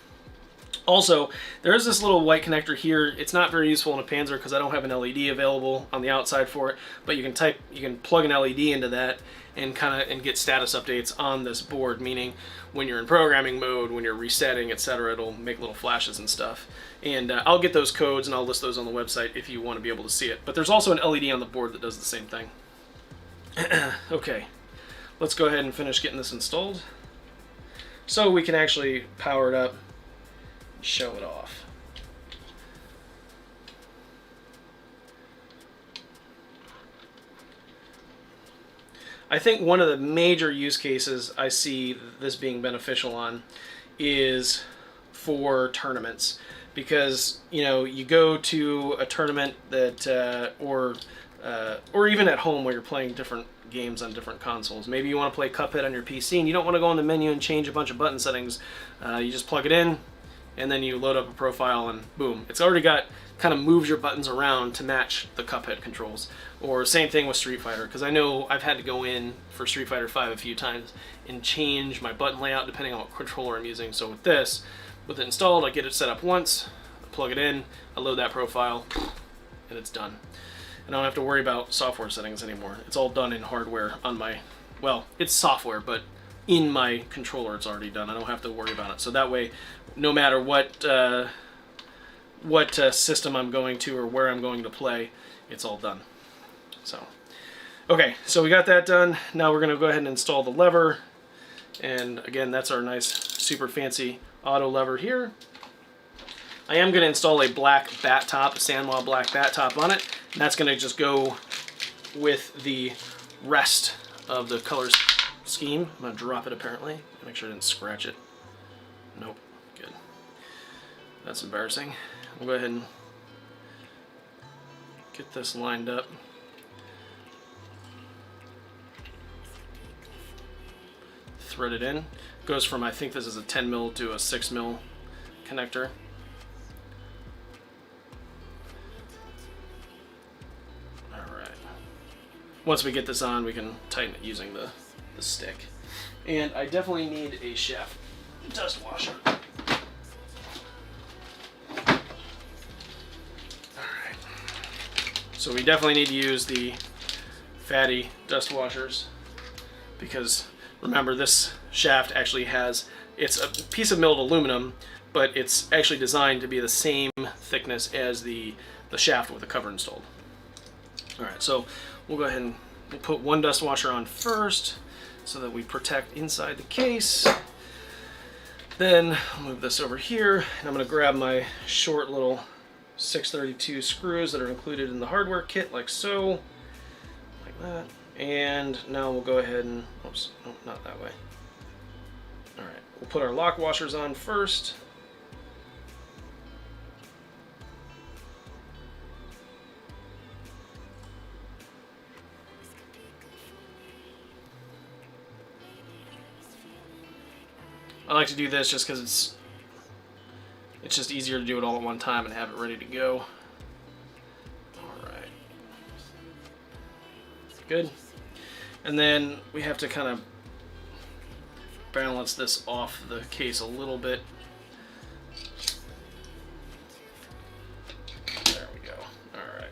Also, there is this little white connector here. It's not very useful in a Panzer because I don't have an LED available on the outside for it, but you can plug an LED into that and get status updates on this board, meaning when you're in programming mode, when you're resetting, etc., it'll make little flashes and stuff. And I'll get those codes and I'll list those on the website if you want to be able to see it. But there's also an LED on the board that does the same thing. Okay, let's go ahead and finish getting this installed so we can actually power it up, show it off. I think one of the major use cases I see this being beneficial on is for tournaments, because you go to a tournament that or even at home where you're playing different games on different consoles. Maybe you want to play Cuphead on your PC and you don't want to go in the menu and change a bunch of button settings. You just plug it in and then you load up a profile and boom, it's already kind of moves your buttons around to match the Cuphead controls. Or same thing with Street Fighter, because I know I've had to go in for Street Fighter 5 a few times and change my button layout depending on what controller I'm using. So with it installed, I get it set up once, I plug it in, I load that profile, and it's done. And I don't have to worry about software settings anymore. It's all done in hardware on my, well, it's software, but in my controller it's already done. I don't have to worry about it. So that way, no matter what system I'm going to or where I'm going to play, it's all done. So, okay, so we got that done. Now we're going to go ahead and install the lever. And again, that's our nice, super fancy auto lever here. I am going to install a black bat top, a Sanwa black bat top on it. And that's going to just go with the rest of the color scheme. I'm going to drop it apparently. Make sure I didn't scratch it. Nope. Good. That's embarrassing. We'll go ahead and get this lined up. Thread it in. Goes from, I think this is a 10 mil to a 6 mil connector. Alright. Once we get this on, we can tighten it using the stick. And I definitely need a shaft dust washer. Alright. So we definitely need to use the fatty dust washers, because remember, this shaft actually it's a piece of milled aluminum, but it's actually designed to be the same thickness as the shaft with the cover installed. Alright, so we'll go ahead and we'll put one dust washer on first so that we protect inside the case. Then I'll move this over here, and I'm going to grab my short little 632 screws that are included in the hardware kit, like so, like that. And now we'll go ahead and, oops, no, not that way. Alright, we'll put our lock washers on first. I like to do this just because it's just easier to do it all at one time and have it ready to go. Alright. Good. And then we have to kind of balance this off the case a little bit. There we go. Alright.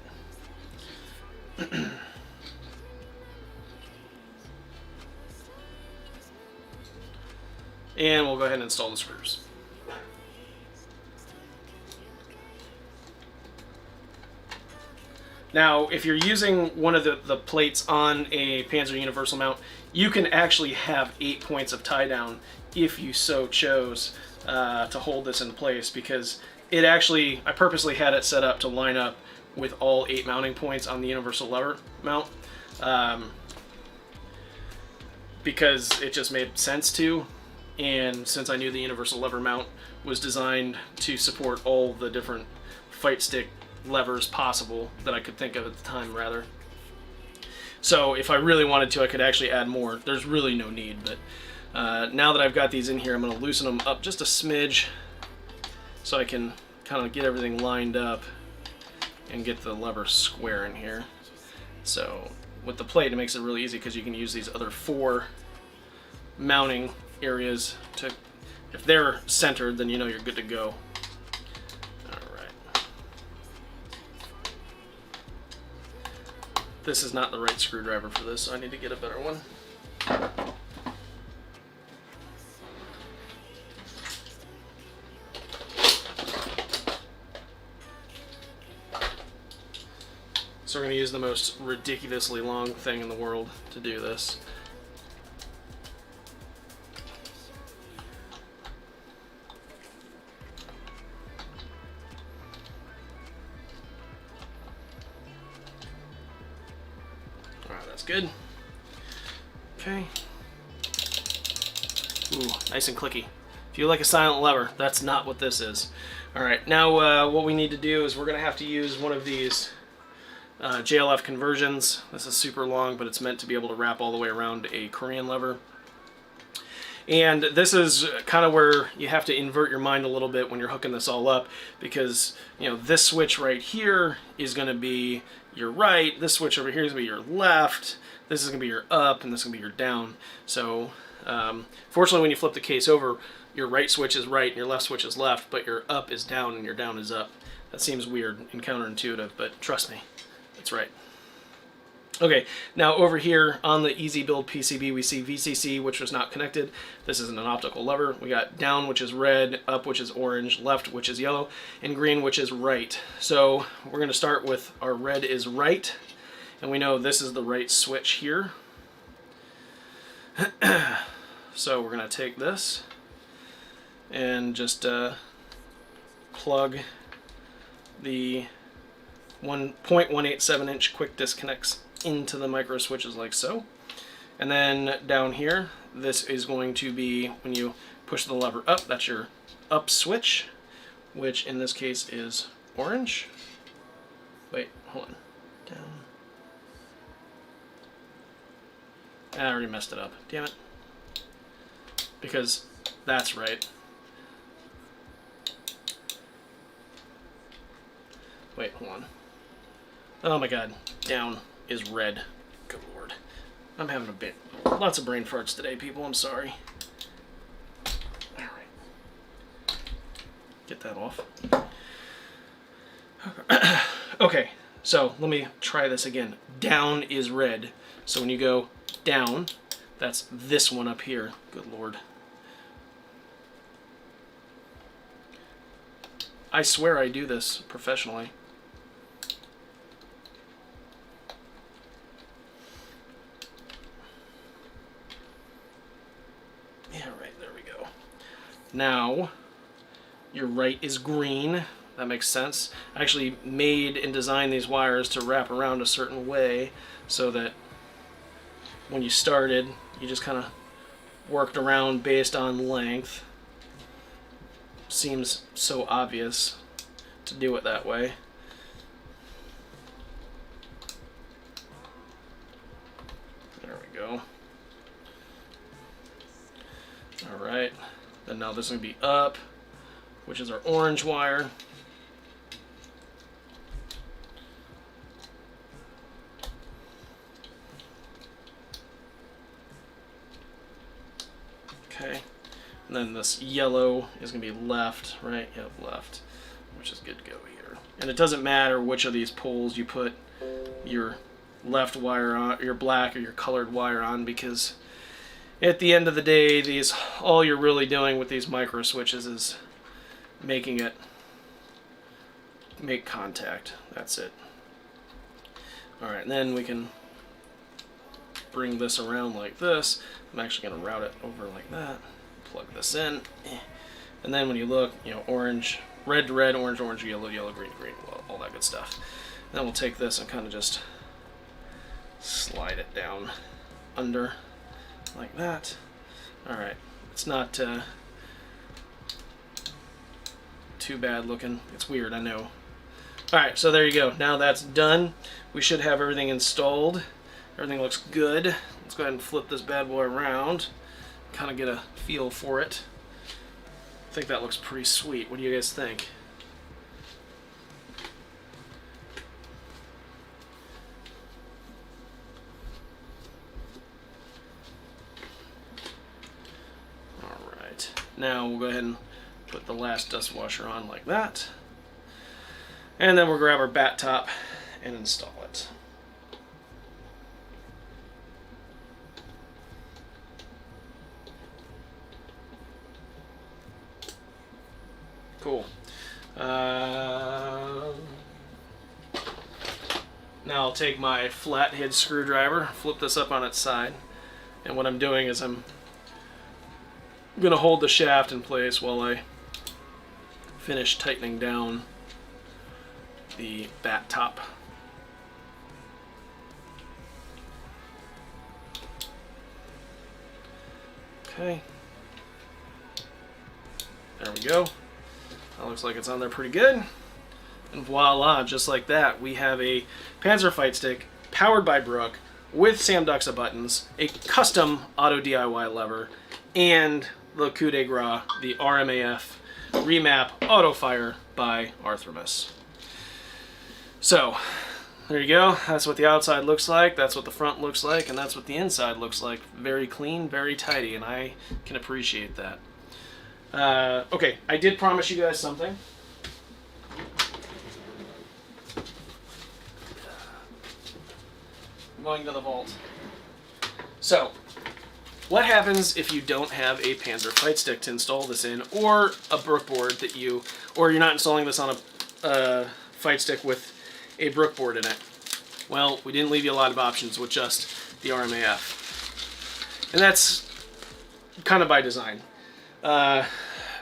And we'll go ahead and install the screws. Now, if you're using one of the plates on a Panzer universal mount, you can actually have 8 points of tie down if you so chose to hold this in place, because it actually, I purposely had it set up to line up with all 8 mounting points on the universal lever mount, because it just made sense to, and since I knew the universal lever mount was designed to support all the different fight stick levers possible that I could think of at the time, rather. So if I really wanted to, I could actually add more. There's really no need, but now that I've got these in here, I'm going to loosen them up just a smidge so I can kind of get everything lined up and get the lever square in here. So with the plate, it makes it really easy because you can use these other 4 mounting areas to, if they're centered, then you know you're good to go. This is not the right screwdriver for this, so I need to get a better one. So we're going to use the most ridiculously long thing in the world to do this. Good. Okay. Ooh, nice and clicky. If you like a silent lever, that's not what this is. Alright, now what we need to do is we're going to have to use one of these JLF conversions. This is super long, but it's meant to be able to wrap all the way around a Korean lever. And this is kind of where you have to invert your mind a little bit when you're hooking this all up, because, you know, this switch right here is going to be your right, this switch over here is going to be your left, this is going to be your up, and this is going to be your down. So fortunately, when you flip the case over, your right switch is right and your left switch is left, but your up is down and your down is up. That seems weird and counterintuitive, but trust me, it's right. Okay, now over here on the Easy Build PCB, we see VCC, which was not connected. This isn't an optical lever. We got down, which is red, up, which is orange, left, which is yellow, and green, which is right. So we're going to start with our red is right, and we know this is the right switch here. So we're going to take this and just plug the 1.187 inch quick disconnects into the micro switches like so. And then down here, this is going to be, when you push the lever up, that's your up switch, which in this case is orange. Wait, hold on. Down. I already messed it up. Damn it. Because that's right. Wait, hold on. Oh my god. Down is red. Good lord. I'm having a bit. Lots of brain farts today, people. I'm sorry. Alright. Get that off. Okay, so let me try this again. Down is red. So when you go down, that's this one up here. Good lord. I swear I do this professionally. Yeah, right, there we go. Now, your right is green. That makes sense. I actually made and designed these wires to wrap around a certain way so that when you started, you just kind of worked around based on length. Seems so obvious to do it that way. There we go. Alright. Then now this is going to be up, which is our orange wire. Okay. And then this yellow is going to be left, right? Yep, left, which is good to go here. And it doesn't matter which of these poles you put your left wire on, your black or your colored wire on, because at the end of the day, these, all you're really doing with these micro switches is making it make contact. That's it. All right, and then we can bring this around like this. I'm actually going to route it over like that. Plug this in, and then when you look, you know, orange, red to red, orange, orange, yellow, yellow, green, green, well, all that good stuff. And then we'll take this and kind of just slide it down under like that. All right, it's not too bad looking. It's weird, I know. All right, so there you go. Now that's done. We should have everything installed. Everything looks good. Let's go ahead and flip this bad boy around. Kind of get a feel for it. I think that looks pretty sweet. What do you guys think? Alright, now we'll go ahead and put the last dust washer on like that. And then we'll grab our bat top and install it. Cool. Now I'll take my flathead screwdriver, flip this up on its side, and what I'm doing is I'm going to hold the shaft in place while I finish tightening down the bat top. Okay. There we go. That looks like it's on there pretty good. And voila, just like that, we have a Panzer fight stick powered by Brook with Samduxa buttons, a custom auto DIY lever, and the coup de grace, the R.M.A.F. Remap Auto-Fire by R.M.A.F. So, there you go. That's what the outside looks like, that's what the front looks like, and that's what the inside looks like. Very clean, very tidy, and I can appreciate that. Okay, I did promise you guys something. I'm going to the vault. So, what happens if you don't have a Panzer fight stick to install this in, or a Brook board that you, or you're not installing this on a fight stick with a Brook board in it? Well, we didn't leave you a lot of options with just the R.M.A.F. And that's kind of by design.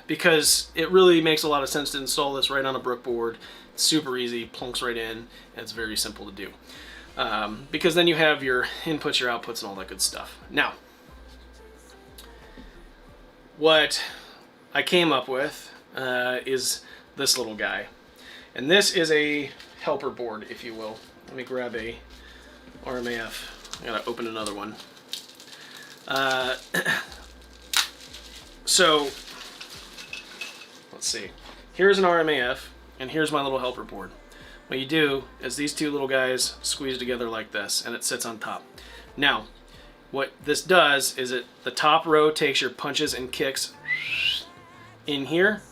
Because it really makes a lot of sense to install this right on a Brook board. It's super easy, plunks right in, and it's very simple to do. Because then you have your inputs, your outputs, and all that good stuff. Now, what I came up with is this little guy. And this is a helper board, if you will. Let me grab a R.M.A.F. I gotta open another one. So, let's see. Here's an R.M.A.F. and here's my little helper board. What you do is these two little guys squeeze together like this, and it sits on top. Now, what this does is the top row takes your punches and kicks in here,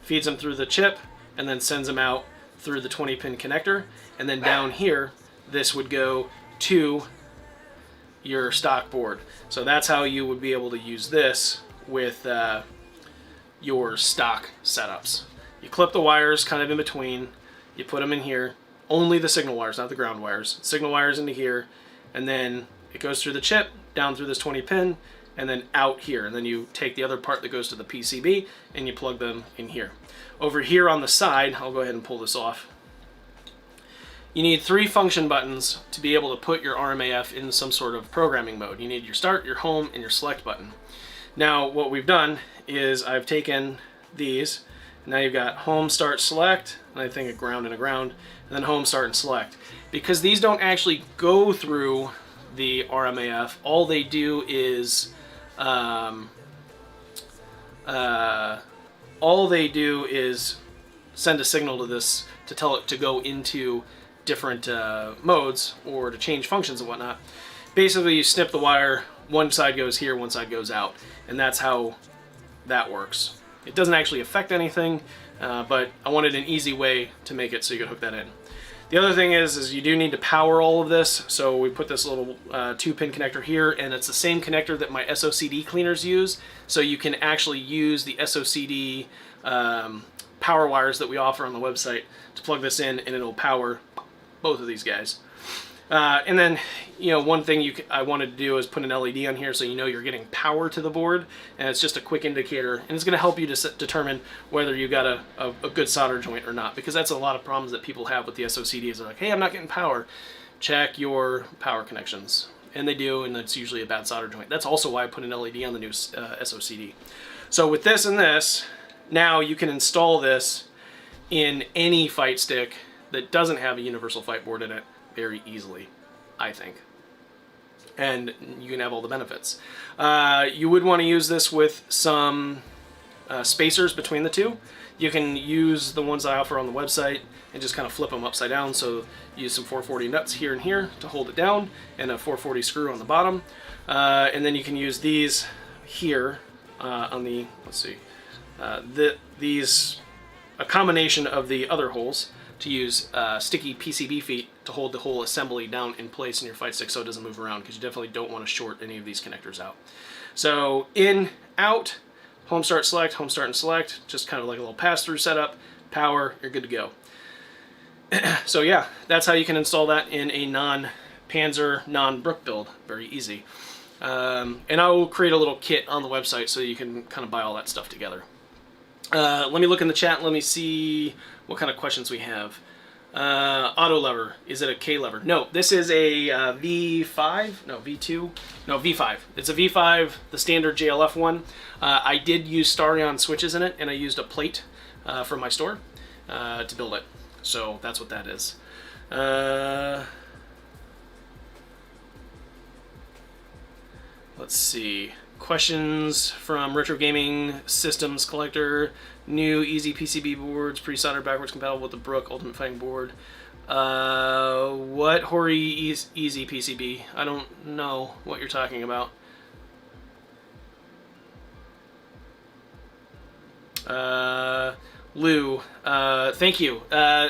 feeds them through the chip, and then sends them out through the 20-pin connector. And then down here, this would go to your stock board. So that's how you would be able to use this with your stock setups. You clip the wires kind of in between, you put them in here, only the signal wires, not the ground wires. Signal wires into here, and then it goes through the chip, down through this 20-pin, and then out here. And then you take the other part that goes to the PCB, and you plug them in here. Over here on the side, I'll go ahead and pull this off. You need 3 function buttons to be able to put your R.M.A.F. in some sort of programming mode. You need your start, your home, and your select button. Now, what we've done is I've taken these. Now you've got home, start, select, and I think a ground and a ground, and then home, start, and select. Because these don't actually go through the R.M.A.F., all they do is all they do is send a signal to this to tell it to go into different modes or to change functions and whatnot. Basically, you snip the wire, one side goes here, one side goes out, and that's how that works. It doesn't actually affect anything, but I wanted an easy way to make it so you could hook that in. The other thing is you do need to power all of this, so we put this little 2-pin connector here, and it's the same connector that my SOCD cleaners use, so you can actually use the SOCD power wires that we offer on the website to plug this in, and it'll power both of these guys. And then, you know, one thing I wanted to do is put an LED on here so you know you're getting power to the board, and it's just a quick indicator, and it's going to help you to determine whether you got a good solder joint or not, because that's a lot of problems that people have with the SOCDs. They're like, hey, I'm not getting power. Check your power connections. And they do, and that's usually a bad solder joint. That's also why I put an LED on the new SOCD. So with this and this, now you can install this in any fight stick that doesn't have a universal fight board in it very easily, I think. And you can have all the benefits. You would want to use this with some spacers between the two. You can use the ones I offer on the website and just kind of flip them upside down. So use some 440 nuts here and here to hold it down, and a 440 screw on the bottom. And then you can use these here on the, let's see, a combination of the other holes to use sticky PCB feet to hold the whole assembly down in place in your fight stick so it doesn't move around, because you definitely don't want to short any of these connectors out. So in, out, home start select, home start and select, just kind of like a little pass-through setup, power, you're good to go. So yeah, that's how you can install that in a non-Panzer, non-Brook build. Very easy. And I will create a little kit on the website so you can kind of buy all that stuff together. Let me look in the chat. Let me see what kind of questions we have. Auto lever. Is it a K lever? No, this is a V5. No, V2. No, V5. It's a V5, the standard JLF one. I did use Starion switches in it, and I used a plate from my store to build it. So that's what that is. Let's see. Questions from Retro Gaming Systems Collector. New easy PCB boards, pre-soldered, backwards compatible with the Brook Ultimate Fighting board. What Hori easy PCB? I don't know what you're talking about. Lou, thank you.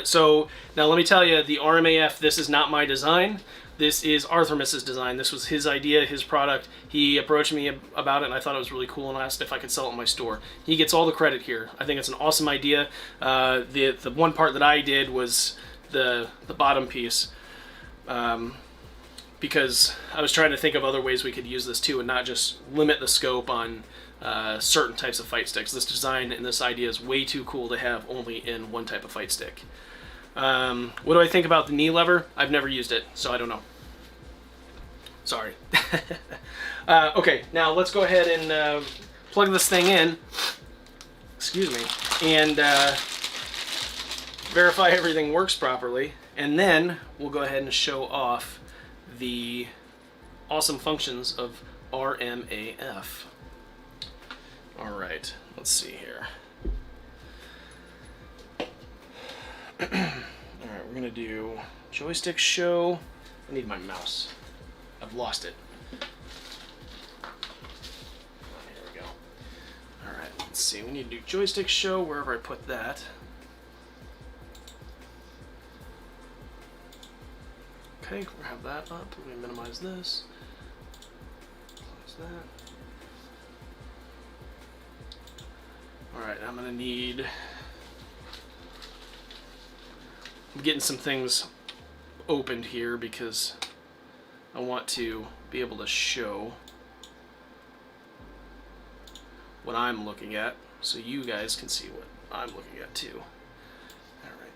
So now let me tell you, the R.M.A.F, this is not my design. This is R.M.A.F's design. This was his idea, his product. He approached me about it, and I thought it was really cool, and asked if I could sell it in my store. He gets all the credit here. I think it's an awesome idea. The one part that I did was the bottom piece, because I was trying to think of other ways we could use this too, and not just limit the scope on certain types of fight sticks. This design and this idea is way too cool to have only in one type of fight stick. What do I think about the knee lever? I've never used it, so I don't know. Sorry. Okay, now let's go ahead and plug this thing in. Excuse me. And verify everything works properly. And then we'll go ahead and show off the awesome functions of R.M.A.F. Alright, let's see here. Alright, we're gonna do joystick show. I need my mouse. I've lost it. Here we go. Alright, let's see. We need to do joystick show wherever I put that. Okay, we'll have that up. Let me minimize this. Close that. Alright, I'm gonna need... I'm getting some things opened here because I want to be able to show what I'm looking at so you guys can see what I'm looking at too. Alright.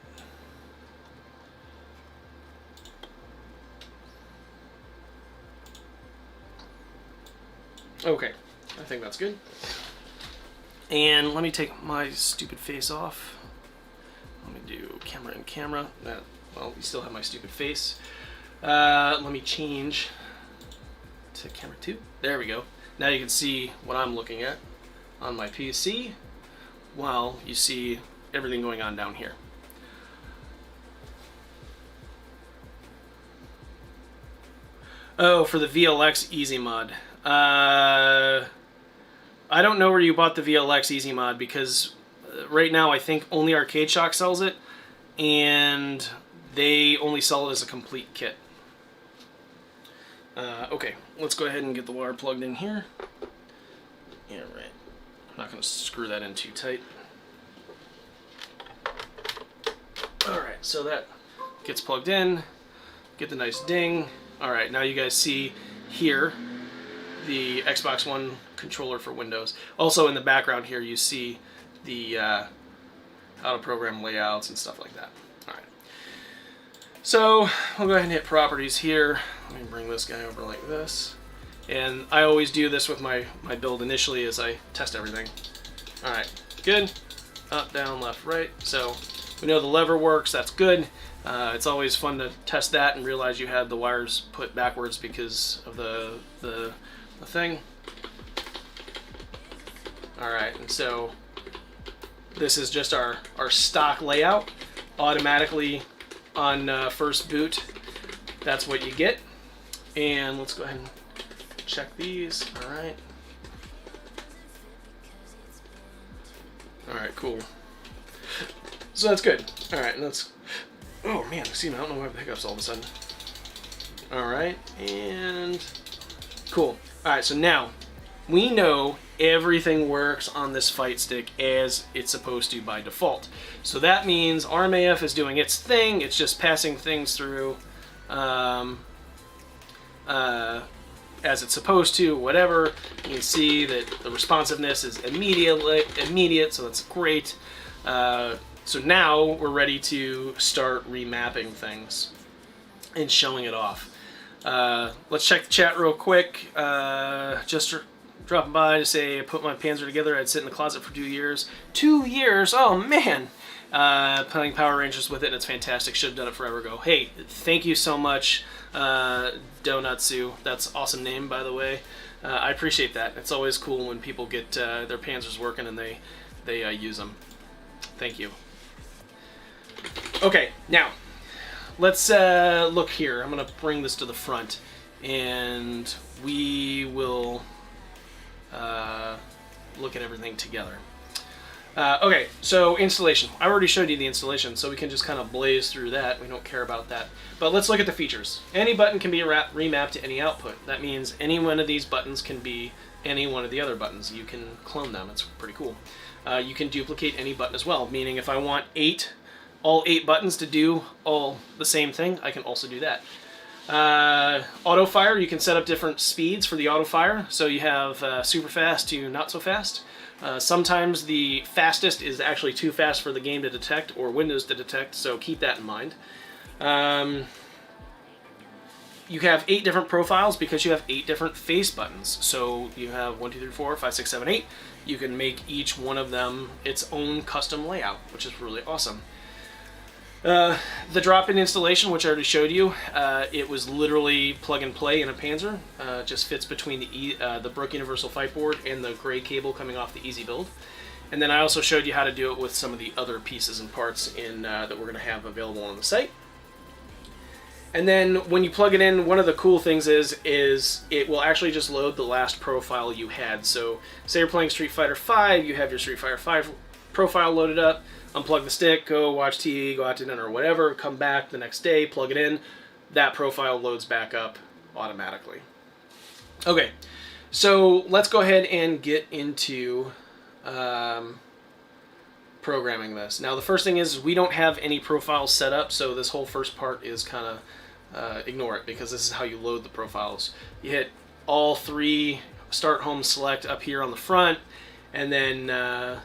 Okay, I think that's good. And let me take my stupid face off. Let me do camera and camera. Well, you still have my stupid face. Let me change to camera 2. There we go. Now you can see what I'm looking at. on my PC while you see everything going on down here. Oh, for the VLX Easy Mod. I don't know where you bought the VLX Easy Mod, because right now I think only Arcade Shock sells it, and they only sell it as a complete kit. Okay, let's go ahead and get the wire plugged in here. Yeah, right. I'm not going to screw that in too tight. Alright, so that gets plugged in. Get the nice ding. Alright, now you guys see here the Xbox One controller for Windows. Also in the background here you see the how to program layouts and stuff like that. Alright. So we'll go ahead and hit properties here. Let me bring this guy over like this. And I always do this with my build initially as I test everything. Alright, good. Up, down, left, right. So we know the lever works, that's good. It's always fun to test that and realize you had the wires put backwards because of the thing. Alright, and so this is just our stock layout. Automatically on first boot, that's what you get. And let's go ahead and check these. Alright. Alright, cool. So that's good. Alright, and that's... Oh man, see, I don't know why I have the hiccups all of a sudden. Alright, and... Cool. Alright, so now, we know everything works on this fight stick as it's supposed to by default. So that means R.M.A.F is doing its thing, it's just passing things through as it's supposed to, whatever. You can see that the responsiveness is immediate, so that's great. So now we're ready to start remapping things and showing it off. Let's check the chat real quick. Just dropping by to say I put my Panzer together. I'd sit in the closet for 2 years. 2 years? Oh man! Playing Power Rangers with it, and it's fantastic. Should have done it forever ago. Hey, thank you so much, Donutsu. That's an awesome name, by the way. I appreciate that. It's always cool when people get their Panzers working and they use them. Thank you. Okay, now let's look here. I'm going to bring this to the front, and we will look at everything together. Okay, so installation. I already showed you the installation, so we can just kind of blaze through that. We don't care about that. But let's look at the features. Any button can be remapped to any output. That means any one of these buttons can be any one of the other buttons. You can clone them. It's pretty cool. You can duplicate any button as well, meaning if I want all 8 buttons to do all the same thing, I can also do that. Auto-Fire, you can set up different speeds for the auto-fire. So you have super fast to not so fast. Sometimes the fastest is actually too fast for the game to detect or Windows to detect, so keep that in mind. You have 8 different profiles because you have 8 different face buttons. So you have 1, 2, 3, 4, 5, 6, 7, 8. You can make each one of them its own custom layout, which is really awesome. The drop-in installation, which I already showed you, it was literally plug and play in a Panzer. Just fits between the Brook Universal Fight Board and the gray cable coming off the Easy Build. And then I also showed you how to do it with some of the other pieces and parts that we're going to have available on the site. And then when you plug it in, one of the cool things is it will actually just load the last profile you had. So say you're playing Street Fighter V, you have your Street Fighter V profile loaded up, unplug the stick, go watch TV, go out to dinner or whatever, come back the next day, plug it in, that profile loads back up automatically. Okay, so let's go ahead and get into programming this. Now the first thing is we don't have any profiles set up, so this whole first part is kind of ignore it, because this is how you load the profiles. You hit all 3 start home select up here on the front, and then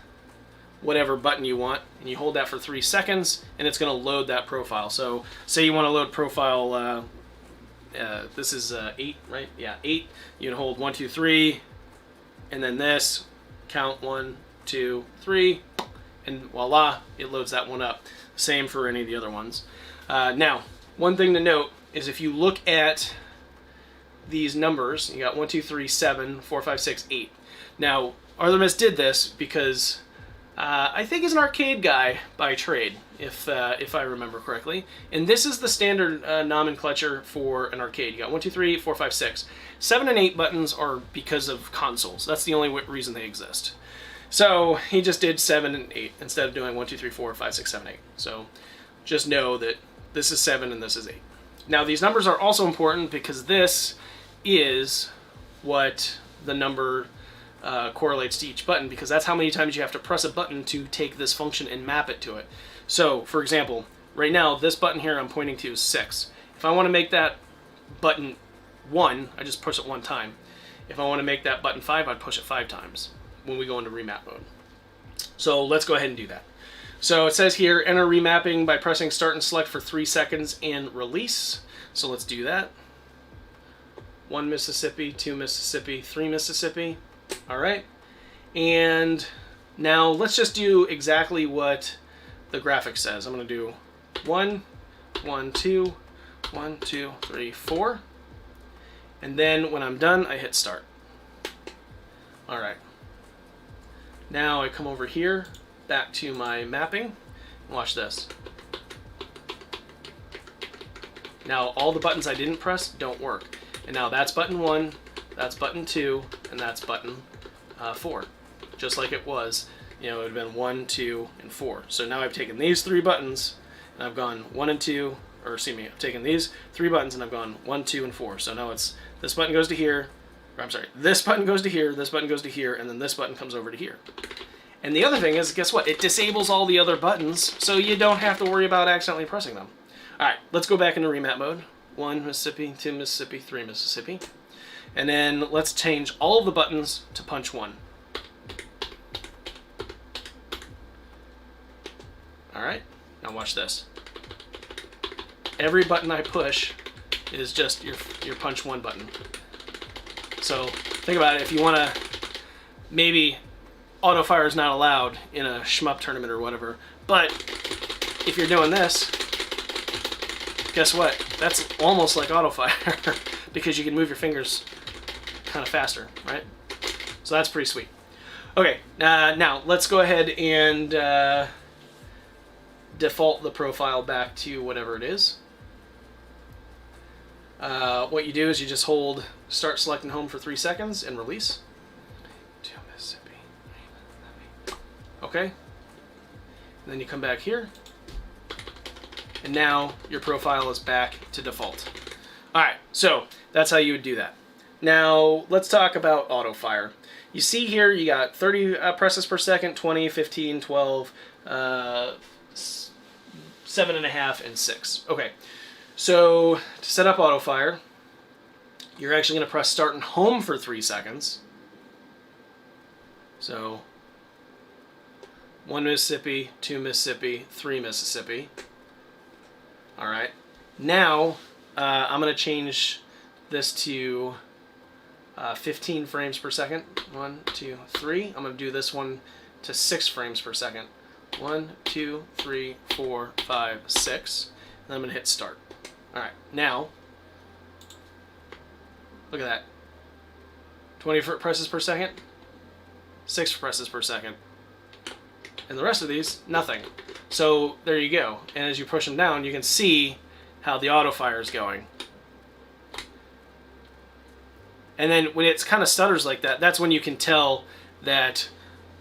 whatever button you want, and you hold that for 3 seconds, and it's going to load that profile. So say you want to load profile, this is 8, right? Yeah, 8. You can hold 1, 2, 3, and then this, count 1, 2, 3, and voila, it loads that one up. Same for any of the other ones. Now, one thing to note is if you look at these numbers, you got 1, 2, 3, 7, 4, 5, 6, 8. Now, R.M.A.F did this because I think he's an arcade guy by trade, if I remember correctly. And this is the standard nomenclature for an arcade. You got 1, 2, 3, 4, 5, 6. 7 and 8 buttons are because of consoles. That's the only reason they exist. So he just did 7 and 8 instead of doing 1, 2, 3, 4, 5, 6, 7, 8. So just know that this is 7 and this is 8. Now these numbers are also important because this is what the number correlates to each button, because that's how many times you have to press a button to take this function and map it to it. So, for example, right now this button here I'm pointing to is 6. If I want to make that button 1, I just push it 1 time. If I want to make that button 5, I'd push it 5 times when we go into remap mode. So let's go ahead and do that. So it says here, enter remapping by pressing start and select for 3 seconds and release. So let's do that. 1 Mississippi, 2 Mississippi, 3 Mississippi. All right. And now let's just do exactly what the graphic says. I'm going to do 1, 1, 2, 1, 2, 3, 4. And then when I'm done, I hit start. All right. Now I come over here, back to my mapping. Watch this. Now all the buttons I didn't press don't work. And now that's button 1, that's button 2, and that's button 4. Just like it was, you know, it would have been 1, 2, and 4. So now I've taken these 3 buttons, and I've gone 1 and 2, or excuse me, I've taken these 3 buttons, and I've gone 1, 2, and 4. So now it's, this button goes to here, or I'm sorry, this button goes to here, this button goes to here, and then this button comes over to here. And the other thing is, guess what? It disables all the other buttons, so you don't have to worry about accidentally pressing them. All right, let's go back into remap mode. 1 Mississippi, 2 Mississippi, 3 Mississippi. And then let's change all of the buttons to punch 1. All right, now watch this. Every button I push is just your punch 1 button. So think about it. If you want to, maybe auto-fire is not allowed in a shmup tournament or whatever, but if you're doing this, guess what? That's almost like auto-fire because you can move your fingers kind of faster, right? So that's pretty sweet. Okay, now let's go ahead and default the profile back to whatever it is. What you do is you just hold start selecting home for 3 seconds and release. 2 Mississippi. Okay. And then you come back here. And now your profile is back to default. Alright, so that's how you would do that. Now let's talk about auto-fire. You see here you got 30 presses per second, 20, 15, 12, 7.5, and 6. Okay, so to set up auto-fire, you're actually going to press start and home for 3 seconds. So 1 Mississippi, 2 Mississippi, 3 Mississippi. All right. Now I'm going to change this to 15 frames per second. 1, 2, 3. I'm going to do this one to 6 frames per second. 1, 2, 3, 4, 5, 6. And I'm going to hit start. All right. Now, look at that. 20 presses per second. 6 presses per second. And the rest of these, nothing. So there you go. And as you push them down, you can see how the auto-fire is going. And then when it kind of stutters like that, that's when you can tell that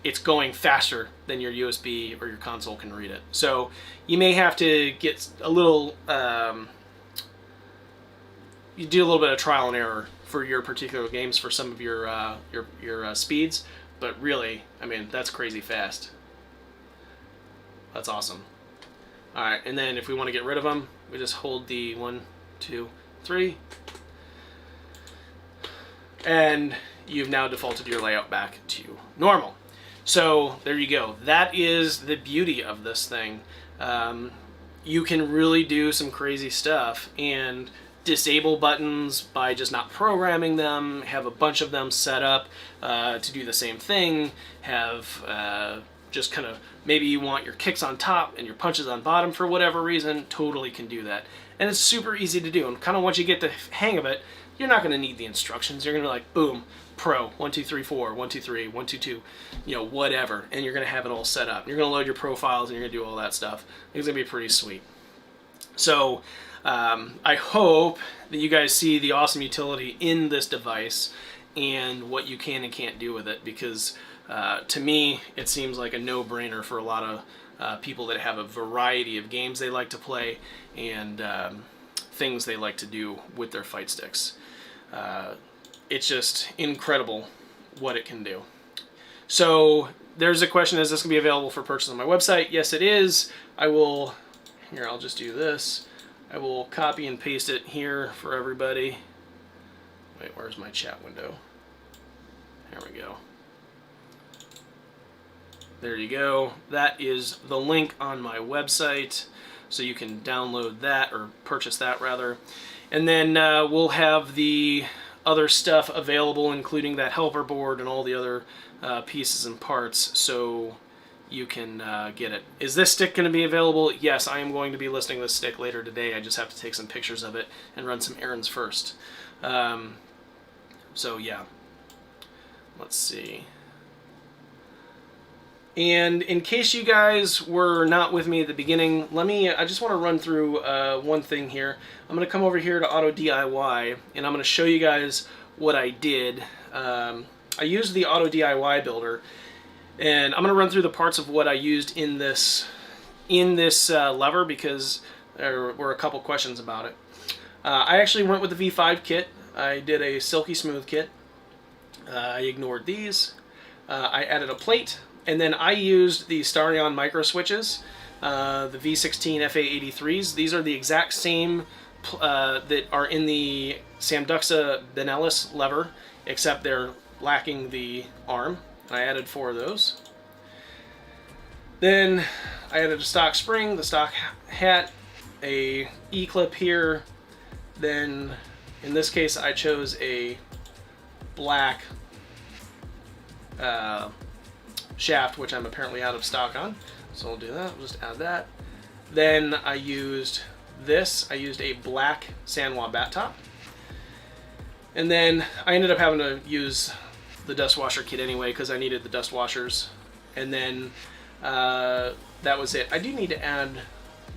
it's going faster than your USB or your console can read it. So you may have to get a little, you do a little bit of trial and error for your particular games for some of your speeds. But really, I mean, that's crazy fast. That's awesome. All right, and then if we want to get rid of them, we just hold the 1, 2, 3. And you've now defaulted your layout back to normal. So there you go. That is the beauty of this thing. You can really do some crazy stuff and disable buttons by just not programming them, have a bunch of them set up to do the same thing, have just kind of, maybe you want your kicks on top and your punches on bottom for whatever reason, totally can do that. And it's super easy to do. And kind of once you get the hang of it, you're not going to need the instructions. You're going to be like, boom, pro, 1, 2, 3, 4, 1, 2, 3, 1, 2, 2, you know, whatever. And you're going to have it all set up. You're going to load your profiles and you're going to do all that stuff. It's going to be pretty sweet. So I hope that you guys see the awesome utility in this device and what you can and can't do with it, because to me it seems like a no-brainer for a lot of people that have a variety of games they like to play and things they like to do with their fight sticks. It's just incredible what it can do. So there's a question, is this going to be available for purchase on my website? Yes, it is. Here, I'll just do this. I will copy and paste it here for everybody. Wait, where's my chat window? There we go. There you go. That is the link on my website, so you can download that, or purchase that rather. And then we'll have the other stuff available, including that helper board and all the other pieces and parts, so you can get it. Is this stick going to be available? Yes, I am going to be listing this stick later today. I just have to take some pictures of it and run some errands first. So yeah, let's see. And in case you guys were not with me at the beginning, I just want to run through one thing here. I'm going to come over here to Auto DIY, and I'm going to show you guys what I did. I used the Auto DIY builder, and I'm going to run through the parts of what I used in this lever, because there were a couple questions about it. I actually went with the V5 kit. I did a silky smooth kit. I ignored these. I added a plate, and then I used the Starion micro switches, the V16 FA83s. These are the exact same that are in the Samduxa Benellis lever, except they're lacking the arm. I added 4 of those. Then I added a stock spring, the stock hat, a E-clip here. Then in this case I chose a black shaft, which I'm apparently out of stock on. So we'll do that, we'll just add that. Then I used this. I used a black Sanwa bat top. And then I ended up having to use the dust washer kit anyway, because I needed the dust washers. And then that was it. I do need to add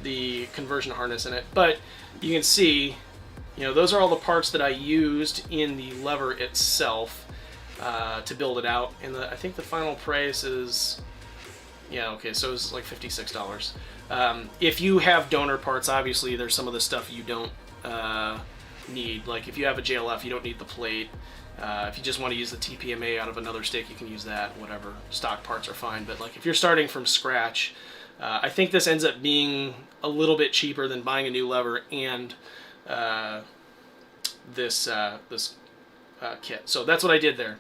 the conversion harness in it, but you can see, you know, those are all the parts that I used in the lever itself to build it out. And I think the final price is, yeah, okay, so it's like $56. If you have donor parts, obviously there's some of the stuff you don't need. Like if you have a JLF, you don't need the plate. If you just want to use the TPMA out of another stick, you can use that, whatever. Stock parts are fine, but like if you're starting from scratch, I think this ends up being a little bit cheaper than buying a new lever and this kit. So that's what I did there.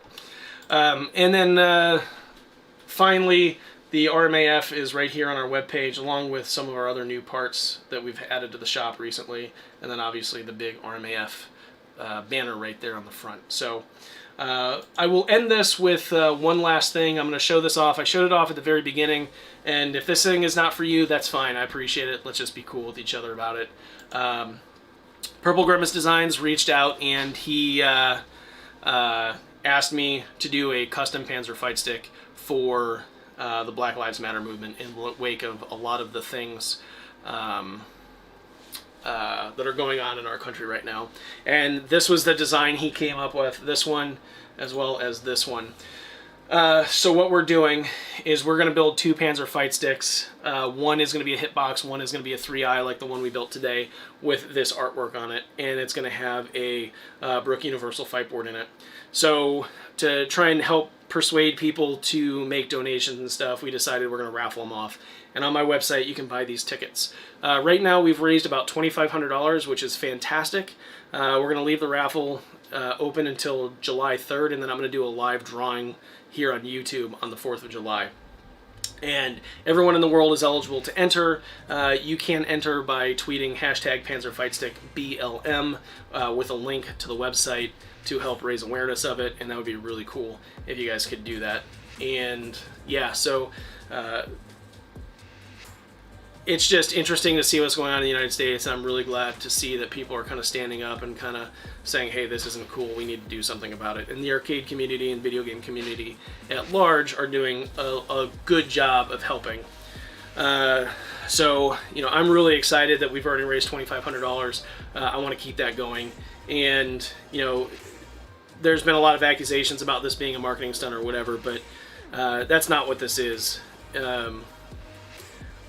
And then finally, the R.M.A.F is right here on our webpage, along with some of our other new parts that we've added to the shop recently, and then obviously the big R.M.A.F banner right there on the front. So I will end this with one last thing. I'm going to show this off. I showed it off at the very beginning, and if this thing is not for you, that's fine. I appreciate it. Let's just be cool with each other about it. Purple Grimace Designs reached out, and he asked me to do a custom Panzer fight stick for the Black Lives Matter movement in the wake of a lot of the things that are going on in our country right now. And this was the design he came up with, this one as well as this one. So what we're doing is we're going to build 2 Panzer fight sticks. One is going to be a hitbox, one is going to be a 3-eye like the one we built today with this artwork on it, and it's going to have a Brook Universal fight board in it. So to try and help persuade people to make donations and stuff, we decided we're going to raffle them off. And on my website, you can buy these tickets. Right now, we've raised about $2,500, which is fantastic. We're going to leave the raffle open until July 3rd, and then I'm going to do a live drawing here on YouTube on the 4th of July. And everyone in the world is eligible to enter. You can enter by tweeting #PanzerFightStickBLM with a link to the website to help raise awareness of it, and that would be really cool if you guys could do that. And yeah, so it's just interesting to see what's going on in the United States, and I'm really glad to see that people are kind of standing up and kind of saying, hey, this isn't cool, we need to do something about it. And the arcade community and video game community at large are doing a good job of helping. So, you know, I'm really excited that we've already raised $2,500. I want to keep that going. And, you know, there's been a lot of accusations about this being a marketing stunt or whatever, but that's not what this is.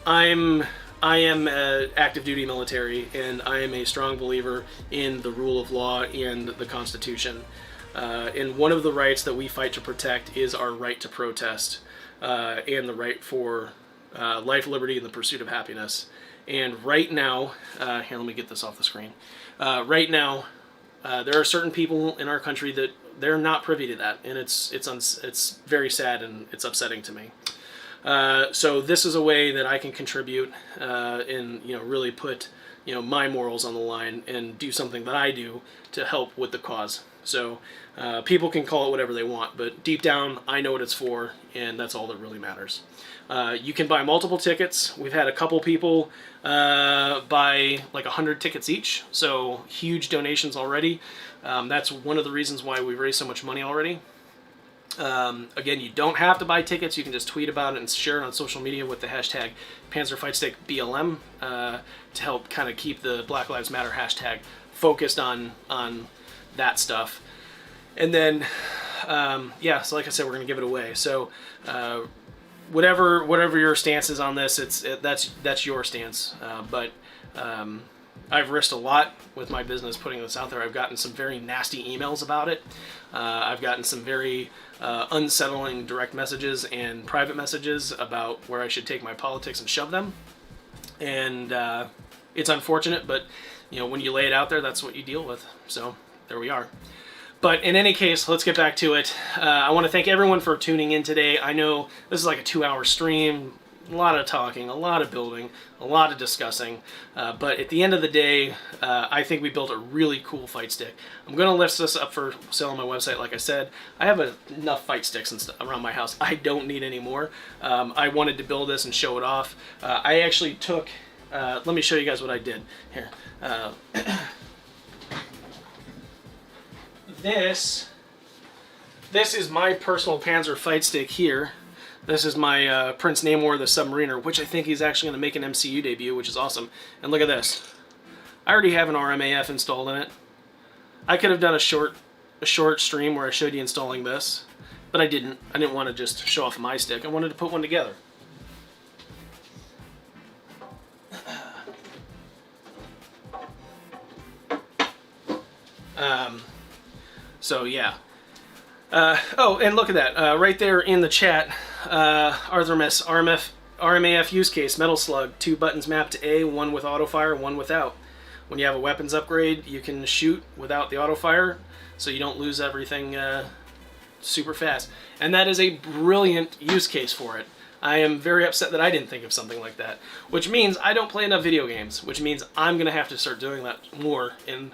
I am active duty military, and I am a strong believer in the rule of law and the Constitution. And one of the rights that we fight to protect is our right to protest, and the right for life, liberty, and the pursuit of happiness. And right now, here, let me get this off the screen. Right now, there are certain people in our country that they're not privy to that, and it's very sad and it's upsetting to me. So this is a way that I can contribute and, you know, really put, you know, my morals on the line and do something that I do to help with the cause. So people can call it whatever they want, but deep down I know what it's for, and that's all that really matters. You can buy multiple tickets. We've had a couple people buy like 100 tickets each, so huge donations already. That's one of the reasons why we've raised so much money already. Again, you don't have to buy tickets. You can just tweet about it and share it on social media with the hashtag PanzerFightStickBLM to help kind of keep the Black Lives Matter hashtag focused on that stuff. And then, yeah, so like I said, we're going to give it away. So whatever your stance is on this, that's your stance. But I've risked a lot with my business putting this out there. I've gotten some very nasty emails about it. I've gotten some very unsettling direct messages and private messages about where I should take my politics and shove them. And it's unfortunate, but you know, when you lay it out there, that's what you deal with. So there we are. But in any case, let's get back to it. I want to thank everyone for tuning in today. I know this is like a 2-hour stream. A lot of talking, a lot of building, a lot of discussing, but at the end of the day, I think we built a really cool fight stick. I'm going to list this up for sale on my website. Like I said, I have enough fight sticks and stuff around my house. I don't need any more. I wanted to build this and show it off. I actually took, let me show you guys what I did. Here. This is my personal Panzer fight stick here. This is my Prince Namor the Submariner, which I think he's actually going to make an MCU debut, which is awesome. And look at this. I already have an R.M.A.F installed in it. I could have done a short stream where I showed you installing this, but I didn't. I didn't want to just show off my stick. I wanted to put one together. So yeah. Oh, and look at that. Right there in the chat, Arthur-Mess, R.M.A.F use case, Metal Slug, 2 buttons mapped to A, one with auto-fire, one without. When you have a weapons upgrade, you can shoot without the auto-fire, so you don't lose everything super fast. And that is a brilliant use case for it. I am very upset that I didn't think of something like that, which means I don't play enough video games, which means I'm going to have to start doing that more and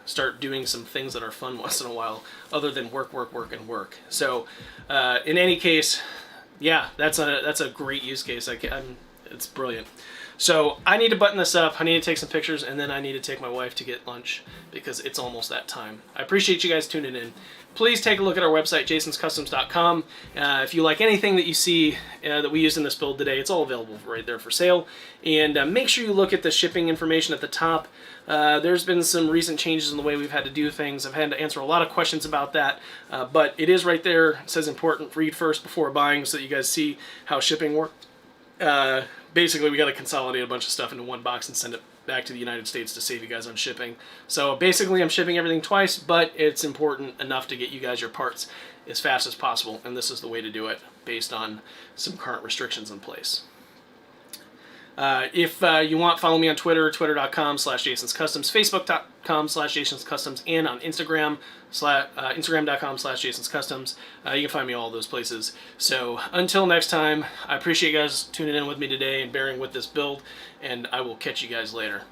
start doing some things that are fun once in a while, other than work, and work. So, in any case, yeah, that's a great use case. It's brilliant. So I need to button this up. I need to take some pictures, and then I need to take my wife to get lunch because it's almost that time. I appreciate you guys tuning in. Please take a look at our website, jasonscustoms.com. If you like anything that you see that we used in this build today, it's all available right there for sale. And make sure you look at the shipping information at the top. There's been some recent changes in the way we've had to do things. I've had to answer a lot of questions about that, but it is right there. It says important, read first before buying so that you guys see how shipping works. Basically, we got to consolidate a bunch of stuff into one box and send it back to the United States to save you guys on shipping. So basically, I'm shipping everything twice, but it's important enough to get you guys your parts as fast as possible, and this is the way to do it based on some current restrictions in place. If you want, follow me on Twitter, twitter.com/JasonsCustoms, Facebook.com/JasonsCustoms, and on Instagram, Instagram.com/JasonsCustoms. You can find me all those places. So until next time, I appreciate you guys tuning in with me today and bearing with this build, and I will catch you guys later.